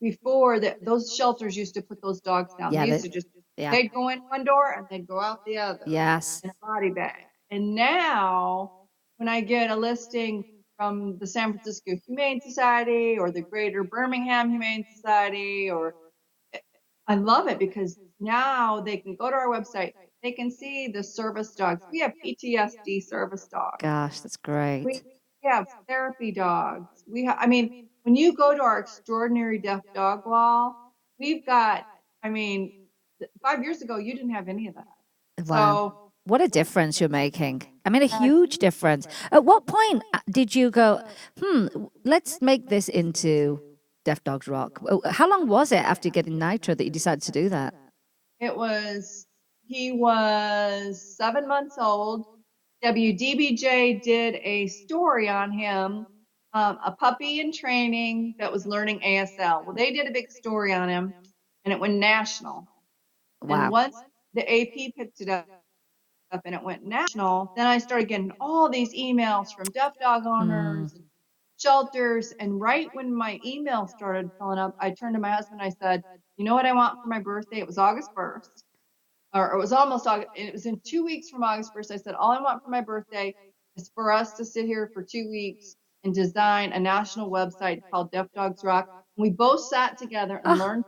before that, those shelters used to put those dogs down. Yeah, they used to just they'd go in one door and they'd go out the other. Yes. In a body bag. And now, when I get a listing from the San Francisco Humane Society or the Greater Birmingham Humane Society, I love it because now they can go to our website. They can see the service dogs. We have PTSD service dogs. Gosh, that's great. We have therapy dogs. When you go to our extraordinary deaf dog wall, we've got, 5 years ago, you didn't have any of that. Wow. So, what a difference you're making. I mean, a huge difference. At what point did you go, let's make this into Deaf Dogs Rock? How long was it after getting Nitro that you decided to do that? he was 7 months old, WDBJ did a story on him, a puppy in training that was learning ASL. Well, they did a big story on him, and it went national. And Wow. once the AP picked it up and it went national, then I started getting all these emails from deaf dog owners and shelters. And right when my email started filling up, I turned to my husband. I said, "You know what I want for my birthday?" It was August 1st, or it was almost August. It was in 2 weeks from August 1st. I said, "All I want for my birthday is for us to sit here for 2 weeks and design a national website called Deaf Dogs Rock." And we both sat together and learned.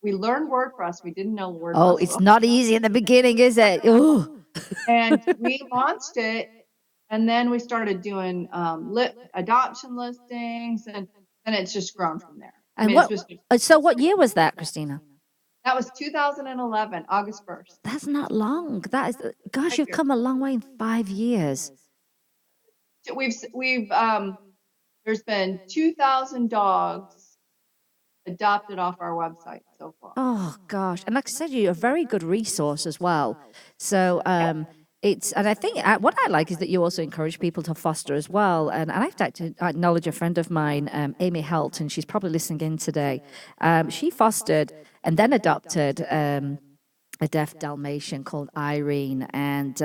We learned WordPress. We didn't know WordPress. Oh, it's not easy in the beginning, is it? Ooh. And we launched it, and then we started doing adoption listings, and it's just grown from there. And so what year was that, Christina? That was 2011, August 1st. That's not long. That is, gosh, you've come a long way in 5 years. We've there's been 2,000 dogs adopted off our website so far. Oh gosh, and like I said, you're a very good resource as well. So it's, and I think what I like is that you also encourage people to foster as well. And I have to acknowledge a friend of mine, Amy Helt, and she's probably listening in today. She fostered and then adopted a deaf Dalmatian called Irene, and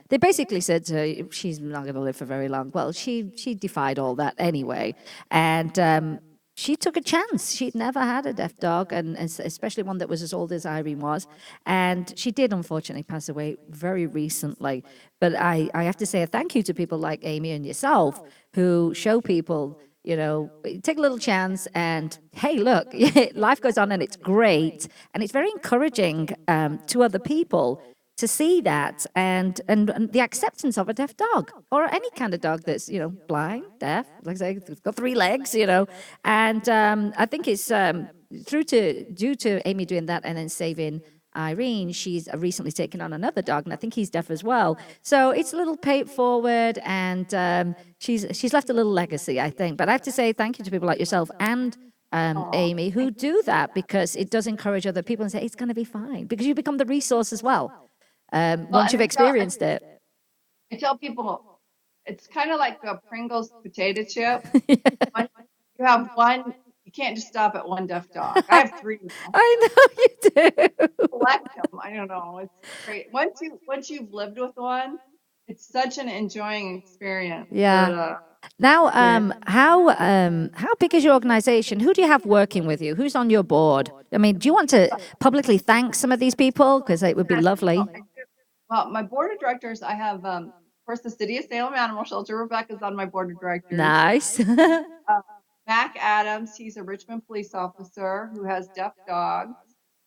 they basically said to her, she's not going to live for very long. Well, she defied all that anyway, and she took a chance. She'd never had a deaf dog, and especially one that was as old as Irene was. And she did, unfortunately, pass away very recently. But I have to say a thank you to people like Amy and yourself who show people, you know, take a little chance and, hey, look, life goes on and it's great. And it's very encouraging to other people to see that and the acceptance of a deaf dog or any kind of dog that's, you know, blind, deaf, like I say, it's got 3 legs, you know. And I think it's due to Amy doing that and then saving Irene, she's recently taken on another dog, and I think he's deaf as well. So it's a little pay it forward, and she's left a little legacy, I think. But I have to say thank you to people like yourself and Amy who do that, because it does encourage other people and say it's going to be fine, because you become the resource as well. Once you've experienced it. I tell people it's kind of like a Pringles potato chip. You have one, you can't just stop at one deaf dog. I have 3. I know you do. Collect them. I don't know. It's great. Once you've lived with one, it's such an enjoying experience. Yeah. Now, how big is your organization? Who do you have working with you? Who's on your board? I mean, do you want to publicly thank some of these people? Because it would be lovely. Well, my board of directors, I have, of course, the City of Salem Animal Shelter. Rebecca's on my board of directors. Nice. Mac Adams, he's a Richmond police officer who has deaf dogs,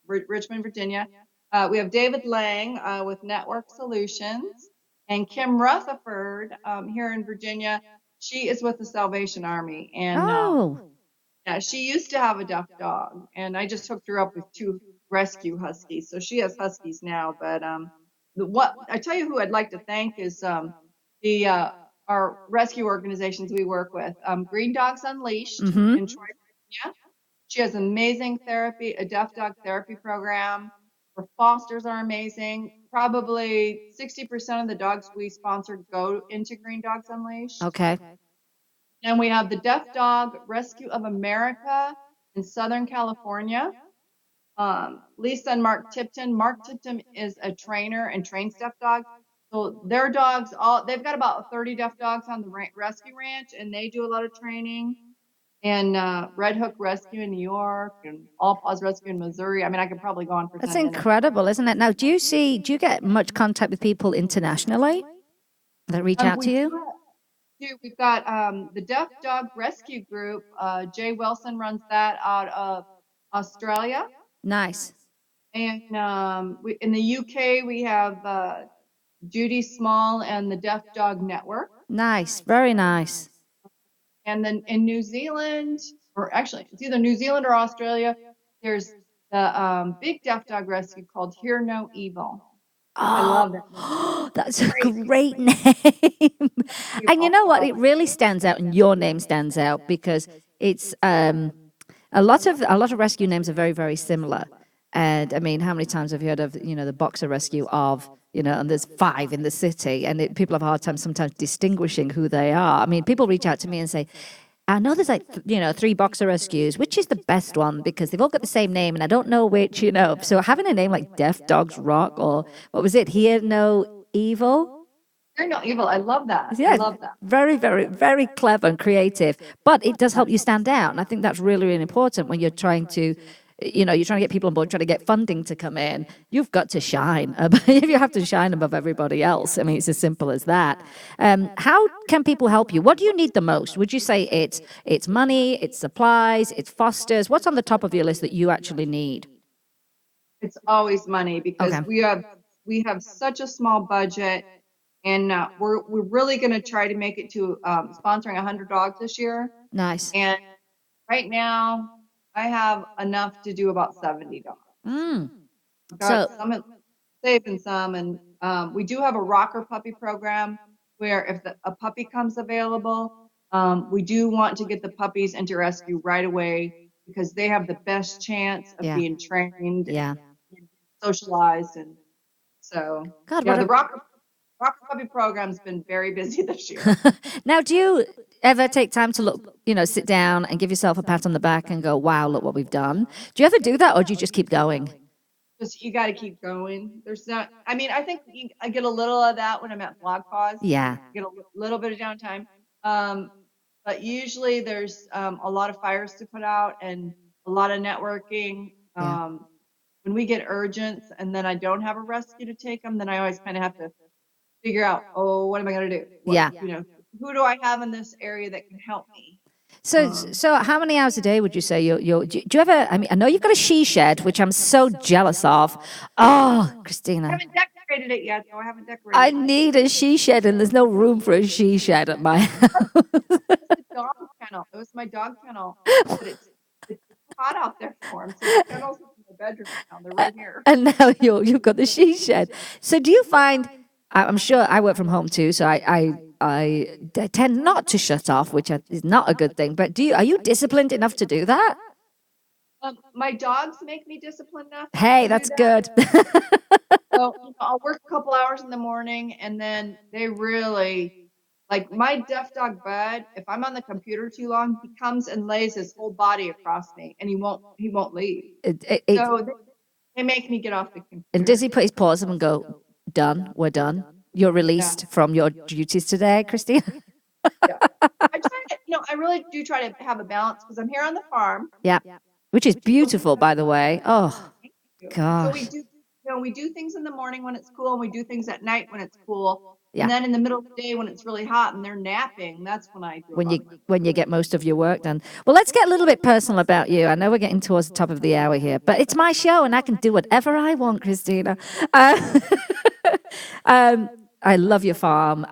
Richmond, Virginia. We have David Lang with Network Solutions, and Kim Rutherford here in Virginia. She is with the Salvation Army, and yeah, she used to have a deaf dog, and I just hooked her up with 2 rescue huskies, so she has huskies now. But what I tell you, who I'd like to thank is our rescue organizations we work with. Green Dogs Unleashed in Troy, Virginia. She has amazing therapy, a deaf dog therapy program. Her fosters are amazing. Probably 60% of the dogs we sponsor go into Green Dogs Unleashed. Okay. And we have the Deaf Dog Rescue of America in Southern California. Lisa and Mark Tipton. Mark Tipton is a trainer and trains deaf dogs. So their dogs, they've got about 30 deaf dogs on the rescue ranch, and they do a lot of training. And Red Hook Rescue in New York, and All Paws Rescue in Missouri. I mean, I could probably go on for 10 That's minutes. incredible, isn't it? Now, do you get much contact with people internationally that reach out to you? We've got the Deaf Dog Rescue Group. Jay Wilson runs that out of Australia. Nice. And in the UK, we have Judy Small and the Deaf Dog Network. Nice. Very nice. And then in New Zealand, or actually, it's either New Zealand or Australia, there's the big deaf dog rescue called Hear No Evil. I love it. That's a great name. And you know what? It really stands out, and your name stands out because it's a lot of rescue names are very, very similar. And I mean, how many times have you heard of, the boxer rescue of, and there's 5 in the city, and people have a hard time sometimes distinguishing who they are. I mean, people reach out to me and say, I know there's 3 boxer rescues. Which is the best one? Because they've all got the same name, and I don't know which. So having a name like Deaf Dogs Rock, or what was it? Hear No Evil. Hear No Evil. I love that. Yeah, I love that. very, very, very clever and creative. But it does help you stand out, and I think that's really, really important when you're trying to. You're trying to get people on board, trying to get funding to come in. You've got to shine. If you have to shine above everybody else, I mean, it's as simple as that. How can people help you? What do you need the most? Would you say it's money, it's supplies, it's fosters? What's on the top of your list that you actually need? It's always money, because Okay. we have such a small budget, and we're really going to try to make it to sponsoring 100 dogs this year. Nice. And right now, I have enough to do about 70 dogs. Mm. I've got So- some saving some, and we do have a rocker puppy program where if a puppy comes available, we do want to get the puppies into rescue right away, because they have the best chance of Yeah. being trained, Yeah. and socialized, and so God, yeah, what the a- rocker puppy program's been very busy this year. Now, do you ever take time to look, sit down and give yourself a pat on the back and go, wow, look what we've done? Do you ever do that, or do you just keep going? Just you got to keep going. There's not. I mean, I think I get a little of that when I'm at Blog Pause. Yeah. Get a little bit of downtime. But usually there's a lot of fires to put out and a lot of networking. Yeah. When we get urgents and then I don't have a rescue to take them, then I always kind of have to figure out, oh, what am I going to do? Yeah. Who do I have in this area that can help me? So how many hours a day would you say do you ever, I mean, I know you've got a she shed, which I'm so jealous of. Oh, I Christina, haven't decorated it yet, though. I haven't decorated I it. need a she shed, and there's no room for a she shed at my house. The dog kennel. It was my dog kennel. But it's hot out there for him. So the kennel's in the bedroom now. They're right here. And now you've got the she shed. So do you find, I'm sure I work from home too, so I tend not to shut off, which is not a good thing. But are you disciplined enough to do that? My dogs make me disciplined enough. Hey, to do that's that. good. So I'll work a couple hours in the morning, and then they really, like my deaf dog Bud. If I'm on the computer too long, he comes and lays his whole body across me, and he won't leave. So they make me get off the computer. And does he put his paws up and go, done, we're done? You're released from your duties today, Christine? Yeah. I try to, I really do try to have a balance, because I'm here on the farm. Yeah. Which is beautiful, by the way. Oh, So gosh. we do things in the morning when it's cool, and we do things at night when it's cool. Yeah. And then in the middle of the day when it's really hot and they're napping, that's when I do. When you get most of your work done. Well, let's get a little bit personal about you. I know we're getting towards the top of the hour here, but it's my show and I can do whatever I want, Christina. I love your farm.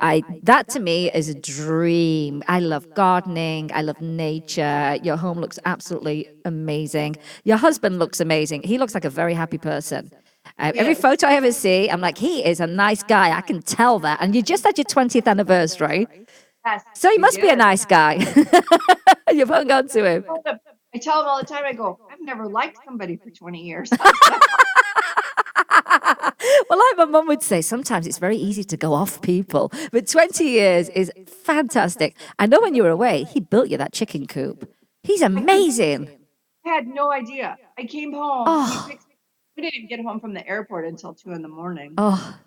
That to me is a dream. I love gardening. I love nature. Your home looks absolutely amazing. Your husband looks amazing. He looks like a very happy person. Every photo I ever see, I'm like, he is a nice guy. I can tell that. And you just had your 20th anniversary. Yes, So he we must be a did. nice guy. You've hung on to him. I tell him all the time, I go, I've never liked somebody for 20 years. Well, like my mum would say, sometimes it's very easy to go off people. But 20 years is fantastic. I know when you were away, he built you that chicken coop. He's amazing. I had no idea. I came home. Oh. We didn't even get home from the airport until 2 a.m. Oh,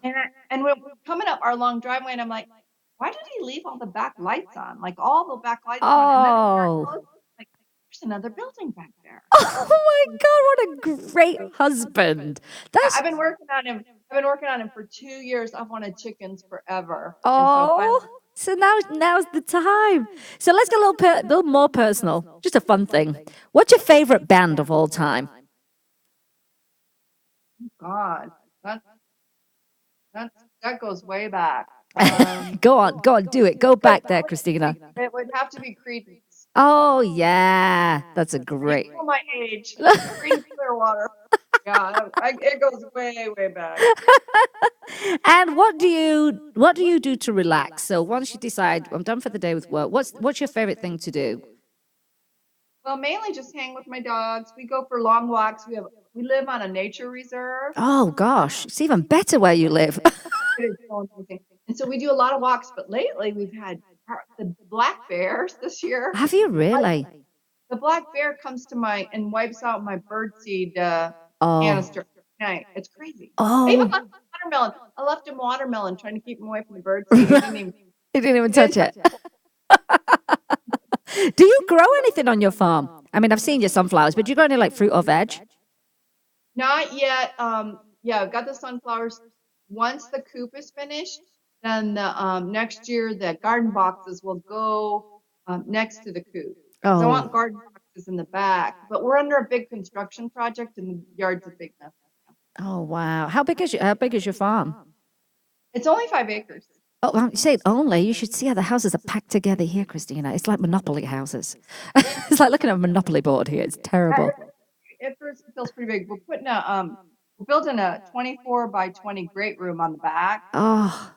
And we're coming up our long driveway, and I'm like, why did he leave all the back lights on? Like all the back lights on. And then Oh. like, there's another building back there. oh my God, what a great husband. That's, I've been working on him. For 2 years. I've wanted chickens forever. And so oh, finally- so now's the time. So let's get a little more personal. Just a fun thing. What's your favorite band of all time? God, that goes way back. Go on, do it. Go back there, Christina. It would have to be Creedence. Oh, yeah. That's a great. Oh, my age. Creedence Clearwater. Yeah, it goes way, way back. And what do you do to relax? So once you decide I'm done for the day with work, what's your favorite thing to do? Well, mainly just hang with my dogs. We go for long walks. We live on a nature reserve. Oh gosh, it's even better where you live. It is so amazing. And so we do a lot of walks, but lately we've had the black bears this year. Have you really? The black bear comes to and wipes out my birdseed Oh, canister at night. It's crazy. I even oh, left him watermelon. I left him watermelon trying to keep him away from the birdseed. He didn't even you didn't even touch it. Do you grow anything on your farm? I mean, I've seen your sunflowers, but do you grow any like fruit or veg? Not yet. Yeah, I've got the sunflowers. Once the coop is finished, then the next year the garden boxes will go next to the coop. So I Oh, want garden boxes in the back, but we're under a big construction project and the yard's a big mess. oh wow. How big is your farm? It's only 5 acres. Oh, well, you say it only. You should see how the houses are packed together here, Christina. It's like Monopoly houses. It's like looking at a Monopoly board here. It's terrible. It feels pretty big. We're building a 24 by 20 great room on the back. Oh,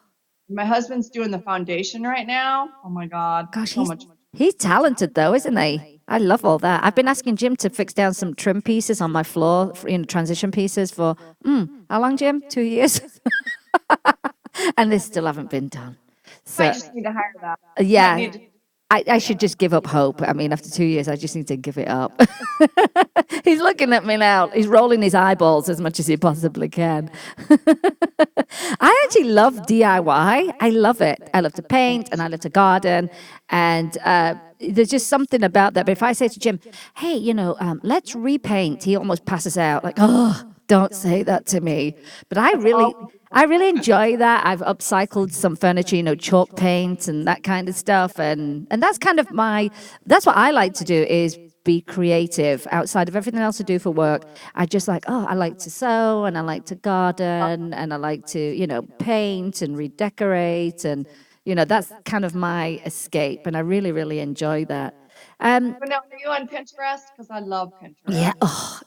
My husband's doing the foundation right now. Oh my God. gosh, So much. he's talented though, isn't he? I love all that. I've been asking Jim to fix down some trim pieces on my floor, transition pieces for, how long, Jim? 2 years? And they still haven't been done. So, I just need to hire that. yeah. I need to- I should just give up hope. I mean, after 2 years, I just need to give it up. He's looking at me now. He's rolling his eyeballs as much as he possibly can. I actually love DIY. I love it. I love to paint and I love to garden. And there's just something about that. But if I say to Jim, hey, let's repaint, he almost passes out like, oh, don't say that to me. But I really enjoy that. I've upcycled some furniture, chalk paint and that kind of stuff. And that's kind of that's what I like to do is be creative outside of everything else I do for work. I just I like to sew and I like to garden and I like to, paint and redecorate. And, that's kind of my escape. And I really, really enjoy that. But now, are you on Pinterest? Because I love Pinterest. Yeah,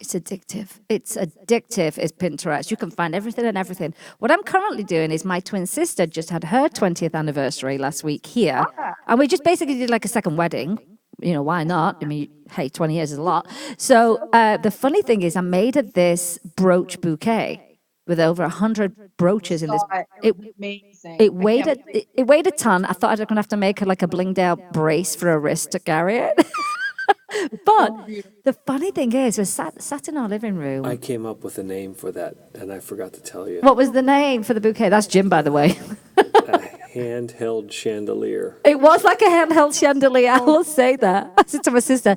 it's addictive. It's addictive is Pinterest. You can find everything and everything. What I'm currently doing is my twin sister just had her 20th anniversary last week here. And we just basically did like a second wedding. Why not? I mean, hey, 20 years is a lot. So the funny thing is I made her this brooch bouquet with over 100 brooches in this. It was amazing. It weighed a ton. I thought I was going to have to make her like a blinged out brace for her wrist to carry it. But the funny thing is, we sat in our living room. I came up with a name for that, and I forgot to tell you. What was the name for the bouquet? That's Jim, by the way. A handheld chandelier. It was like a handheld chandelier. I will say that. I said to my sister,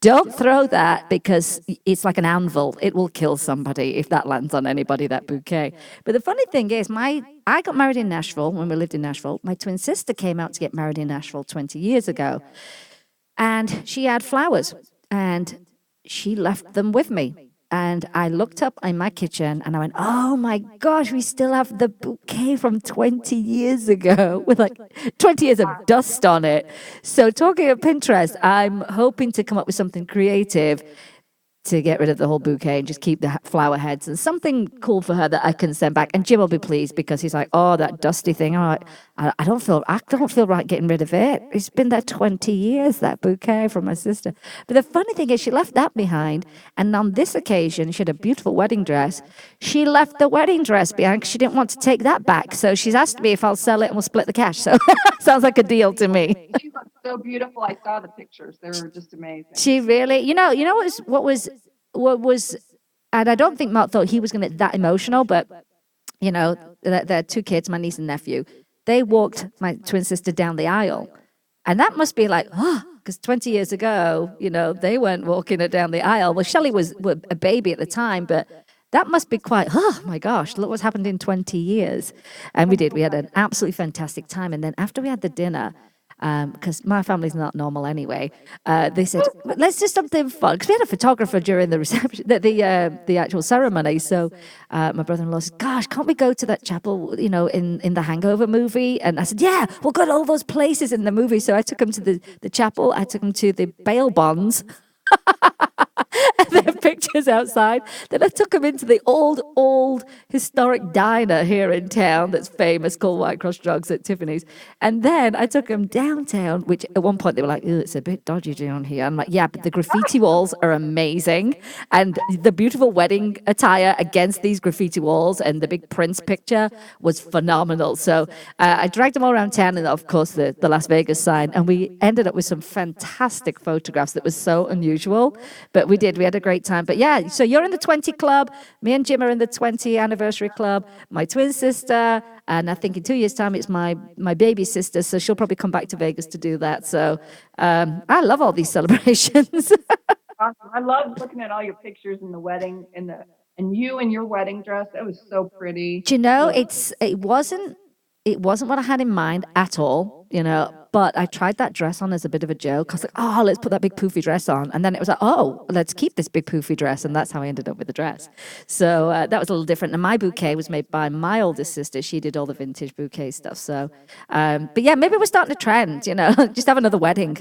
don't throw that because it's like an anvil. It will kill somebody if that lands on anybody, that bouquet. But the funny thing is, I got married in Nashville when we lived in Nashville. My twin sister came out to get married in Nashville 20 years ago. And she had flowers and she left them with me. And I looked up in my kitchen and I went, oh my gosh, we still have the bouquet from 20 years ago with like 20 years of dust on it. So talking of Pinterest, I'm hoping to come up with something creative to get rid of the whole bouquet and just keep the flower heads and something cool for her that I can send back. And Jim will be pleased because he's like, oh, that dusty thing. I'm like, I don't feel right getting rid of it. It's been there 20 years, that bouquet from my sister. But the funny thing is she left that behind. And on this occasion, she had a beautiful wedding dress. She left the wedding dress behind because she didn't want to take that back. So she's asked me if I'll sell it and we'll split the cash. So sounds like a deal to me. She looked so beautiful. I saw the pictures. They were just amazing. She really, what was, and I don't think Mark thought he was going to get that emotional, but, their 2 kids, my niece and nephew, they walked my twin sister down the aisle. And that must be like, because 20 years ago, they weren't walking her down the aisle. Well, Shelley was a baby at the time, but that must be quite, oh my gosh, look what's happened in 20 years. And we did. We had an absolutely fantastic time. And then after we had the dinner, because my family's not normal anyway, they said, let's do something fun. Because we had a photographer during the reception, the actual ceremony. So my brother-in-law said, gosh, can't we go to that chapel, in the Hangover movie? And I said, yeah, we'll go to all those places in the movie. So I took him to the chapel. I took him to the bail bonds. And then pictures outside. Then I took him into the old historic diner here in town that's famous called White Cross Drugs at Tiffany's. And then I took him downtown, which at one point they were like, "Ew, it's a bit dodgy down here." I'm like, "Yeah, but the graffiti walls are amazing. And the beautiful wedding attire against these graffiti walls and the big Prince picture was phenomenal." So I dragged him all around town and, of course, the Las Vegas sign. And we ended up with some fantastic photographs that was so unusual. But we had a great time. But yeah, so you're in the 20 club. Me and Jim are in the 20 anniversary club. My twin sister, and I think in 2 years' time, it's my baby sister. So she'll probably come back to Vegas to do that. So I love all these celebrations. Awesome. I loved looking at all your pictures in the wedding and you in your wedding dress. That was so pretty. Do you know, it wasn't what I had in mind at all, you know, but I tried that dress on as a bit of a joke. I was like, "Oh, let's put that big poofy dress on." And then it was like, "Oh, let's keep this big poofy dress." And that's how I ended up with the dress. So that was a little different. And my bouquet was made by my oldest sister. She did all the vintage bouquet stuff. So, but yeah, maybe we're starting a trend, you know, just have another wedding.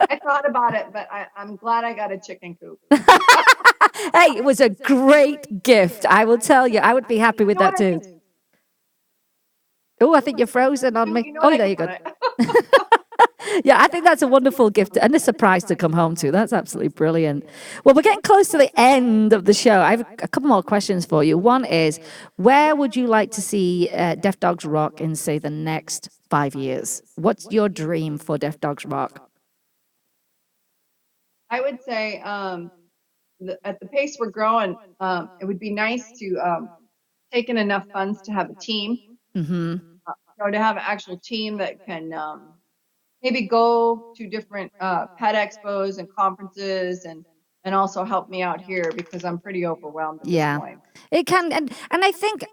I thought about it, but I'm glad I got a chicken coop. Hey, it was a great gift. I will tell you, I would be happy with that too. Oh, I think you're frozen on me. Oh, there you go. Yeah, I think that's a wonderful gift and a surprise to come home to. That's absolutely brilliant. Well, we're getting close to the end of the show. I have a couple more questions for you. One is, where would you like to see Deaf Dogs Rock in, say, the next 5 years? What's your dream for Deaf Dogs Rock? I would say at the pace we're growing, it would be nice to take in enough funds to have a team. Mm-hmm. So to have an actual team that can maybe go to different pet expos and conferences and also help me out here because I'm pretty overwhelmed at this point. It can, and I think,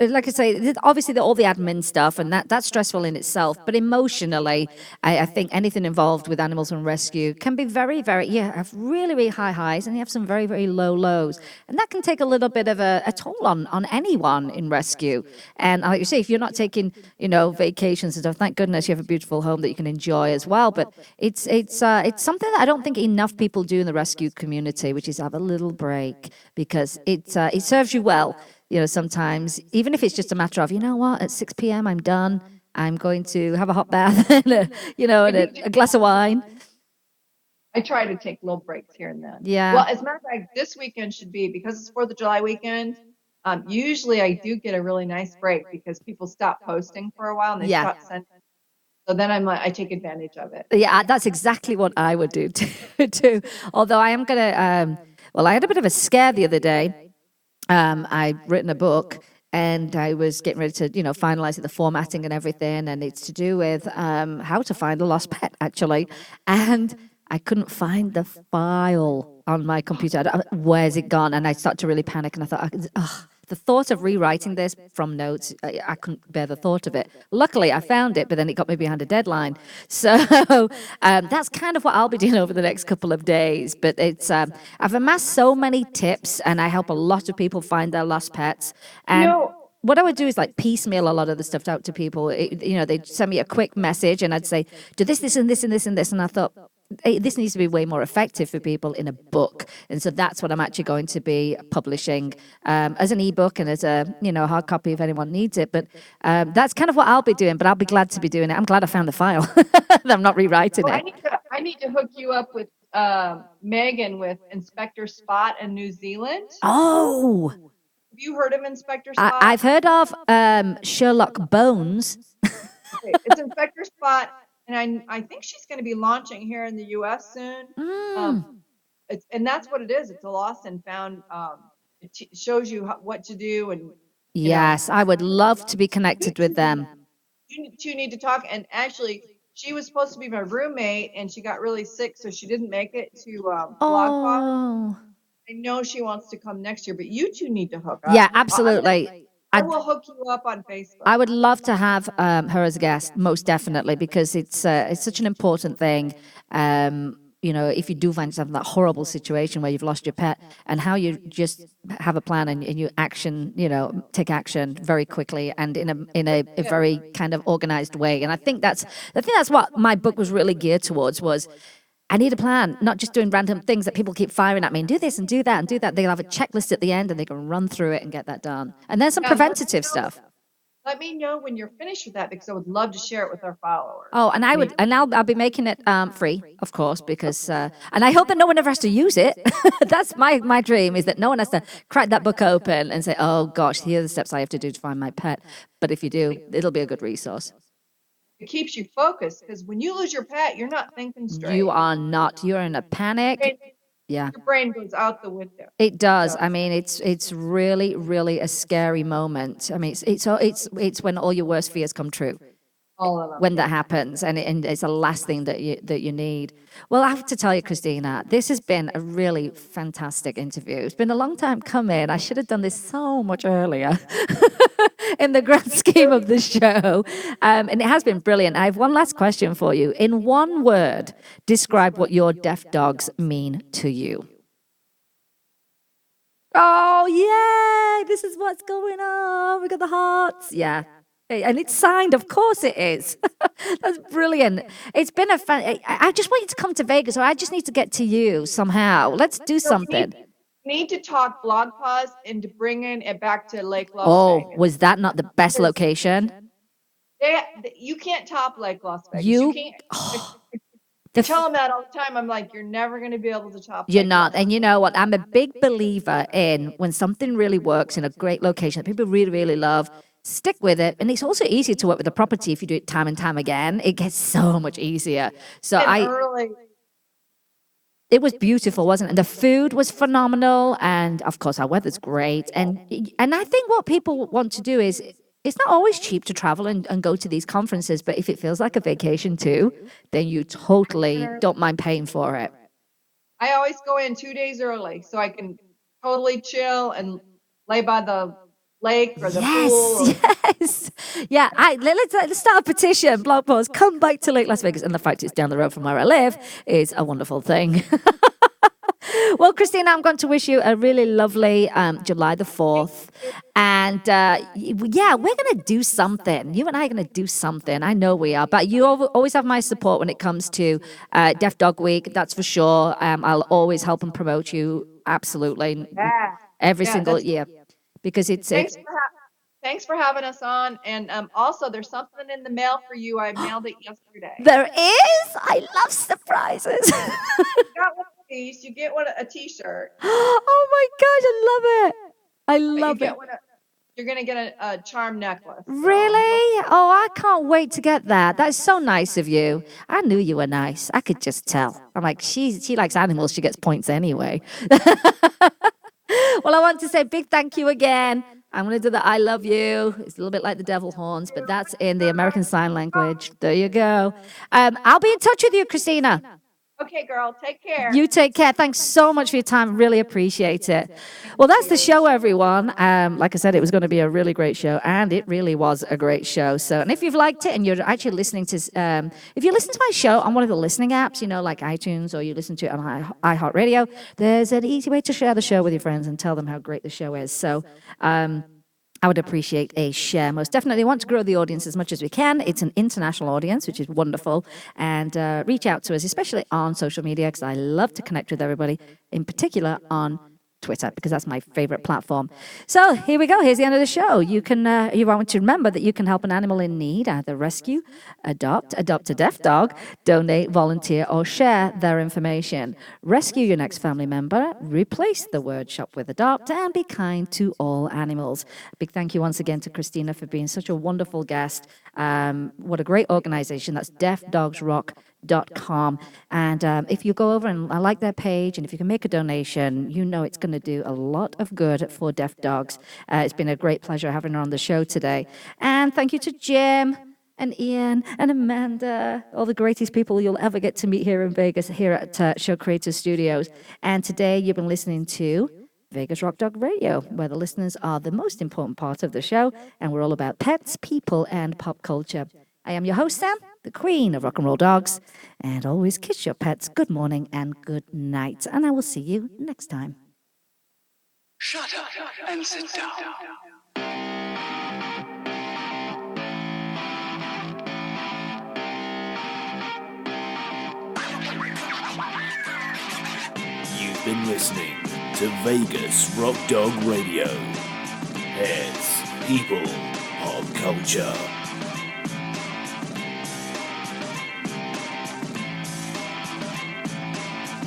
like I say, obviously all the admin stuff, and that's stressful in itself. But emotionally, I think anything involved with animals and rescue can be very, very, have really, really high highs, and you have some very, very low lows, and that can take a little bit of a toll on anyone in rescue. And like you say, if you're not taking, you know, vacations and stuff, thank goodness you have a beautiful home that you can enjoy as well. But it's something that I don't think enough people do in the rescue community, which is have a little break, because it serves you well. You know, sometimes, even if it's just a matter of, you know what, at 6 p.m. I'm done. I'm going to have a hot bath and a glass of wine. I try to take little breaks here and then. Yeah. Well, as a matter of fact, this weekend should be, because it's 4th of July weekend, usually I do get a really nice break because people stop posting for a while and they stop sending. So then I take advantage of it. Yeah, that's exactly what I would do too. Although I am going to, I had a bit of a scare the other day. I'd written a book and I was getting ready to, finalize the formatting and everything. And it's to do with how to find a lost pet, actually. And I couldn't find the file on my computer. Where's it gone? And I started to really panic. And I thought, the thought of rewriting this from notes, I couldn't bear the thought of it. Luckily, I found it, but then it got me behind a deadline. So that's kind of what I'll be doing over the next couple of days. But it's I've amassed so many tips, and I help a lot of people find their lost pets. And what I would do is like piecemeal a lot of the stuff out to people. They'd send me a quick message, and I'd say, do this, this, and this, and this, and this. And I thought, hey, this needs to be way more effective for people in a book. And so that's what I'm actually going to be publishing as an ebook and as a hard copy if anyone needs it. But that's kind of what I'll be doing, but I'll be glad to be doing it. I'm glad I found the file. I'm not rewriting it. I need to hook you up with Megan with Inspector Spot in New Zealand. Oh. Have you heard of Inspector Spot? I've heard of Sherlock Bones. Okay, it's Inspector Spot. And I think she's going to be launching here in the U.S. soon. And that's what it is. It's a lost and found. It shows you what to do. And yes, I would love to be connected with them. You two need to talk. And actually, she was supposed to be my roommate, and she got really sick, so she didn't make it to Blog Talk. I know she wants to come next year, but you two need to hook up. Yeah, absolutely. I will hook you up on Facebook. I would love to have her as a guest, most definitely, because it's such an important thing. If you do find yourself in that horrible situation where you've lost your pet, and how you just have a plan and you take action very quickly and in a very kind of organized way. And I think that's what my book was really geared towards was. I need a plan, not just doing random things that people keep firing at me and do this and do that and do that. They'll have a checklist at the end and they can run through it and get that done. And then some Yeah, preventative stuff. Let me know when you're finished with that because I would love to share it with our followers. Oh, and I'll be making it free, of course, because and I hope that no one ever has to use it. That's my dream, is that no one has to crack that book open and say, oh gosh, here are the steps I have to do to find my pet. But if you do, it'll be a good resource. It keeps you focused because when you lose your pet, you're not thinking straight. You are not. You're in a panic. Yeah. Your brain goes out the window. It does. I mean, it's really, really a scary moment. I mean, it's when all your worst fears come true. All of them. When that happens, and it's the last thing that you need. Well, I have to tell you, Christina, this has been a really fantastic interview. It's been a long time coming. I should have done this so much earlier in the grand scheme of the show. And it has been brilliant. I have one last question for you. In one word, describe what your deaf dogs mean to you. Oh, yeah, this is what's going on. We got the hearts. Yeah. And it's signed, of course it is. That's brilliant. It's been a fun. I just want you to come to Vegas, or I just need to get to you somehow. Let's do something. We need to talk blog pause and to bringing it back to Lake Las Vegas. Oh, was that not the best location? You can't top Lake Las Vegas. You can't. I tell them that all the time. I'm like, you're never going to be able to top. You're not. And you know what? I'm a big believer in when something really works in a great location that people really, really love, stick with it. And it's also easier to work with the property if you do it time and time again. It gets so much easier. So it was beautiful, wasn't it? And the food was phenomenal. And of course, our weather's great. And I think what people want to do is, it's not always cheap to travel and go to these conferences, but if it feels like a vacation too, then you totally don't mind paying for it. I always go in 2 days early so I can totally chill and lay by the lake or the pool. Yes. Yeah. Let's start a petition, blog post, come back to Lake Las Vegas. And the fact it's down the road from where I live is a wonderful thing. Well, Christina, I'm going to wish you a really lovely July the 4th. And yeah, we're going to do something. You and I are going to do something. I know we are. But you always have my support when it comes to Deaf Dog Week. That's for sure. I'll always help and promote you. Absolutely. Yeah. Every single year. Because it's... Thanks for having us on. And also, there's something in the mail for you. I mailed it yesterday. There is? I love surprises. You got one of these. You get a T-shirt. Oh my gosh, I love it. You're going to get a charm necklace. So. Really? Oh, I can't wait to get that. That's so nice of you. I knew you were nice. I could just tell. I'm like, she likes animals. She gets points anyway. Well, I want to say a big thank you again. I'm going to do the I love you. It's a little bit like the devil horns, but that's in the American Sign Language. There you go. I'll be in touch with you, Christina. Okay, girl. Take care. You take care. Thanks so much for your time. Really appreciate it. Well, that's the show, everyone. Like I said, it was going to be a really great show, and it really was a great show. So, and if you've liked it and you're actually listening to, if you listen to my show on one of the listening apps, like iTunes, or you listen to it on iHeartRadio, there's an easy way to share the show with your friends and tell them how great the show is. So, I would appreciate a share. Most definitely want to grow the audience as much as we can. It's an international audience, which is wonderful. And reach out to us, especially on social media, because I love to connect with everybody, in particular on Twitter, because that's my favorite platform. So here we go. Here's the end of the show. You want to remember that you can help an animal in need, either rescue, adopt a deaf dog, donate, volunteer, or share their information. Rescue your next family member, replace the word shop with adopt, and be kind to all animals. Big thank you once again to Christina for being such a wonderful guest. What a great organization. That's deafdogsrock.com. And if you go over and I like their page, and if you can make a donation, it's going to do a lot of good for deaf dogs. It's been a great pleasure having her on the show today. And thank you to Jim and Ian and Amanda, all the greatest people you'll ever get to meet here in Vegas, here at Show Creators Studios. And today you've been listening to Vegas Rock Dog Radio, where the listeners are the most important part of the show, and we're all about pets, people, and pop culture. I am your host, Sam, the queen of rock and roll dogs, and always kiss your pets good morning and good night, and I will see you next time. Shut up and sit down. been listening to Vegas Rock Dog Radio. Pets, people, pop culture.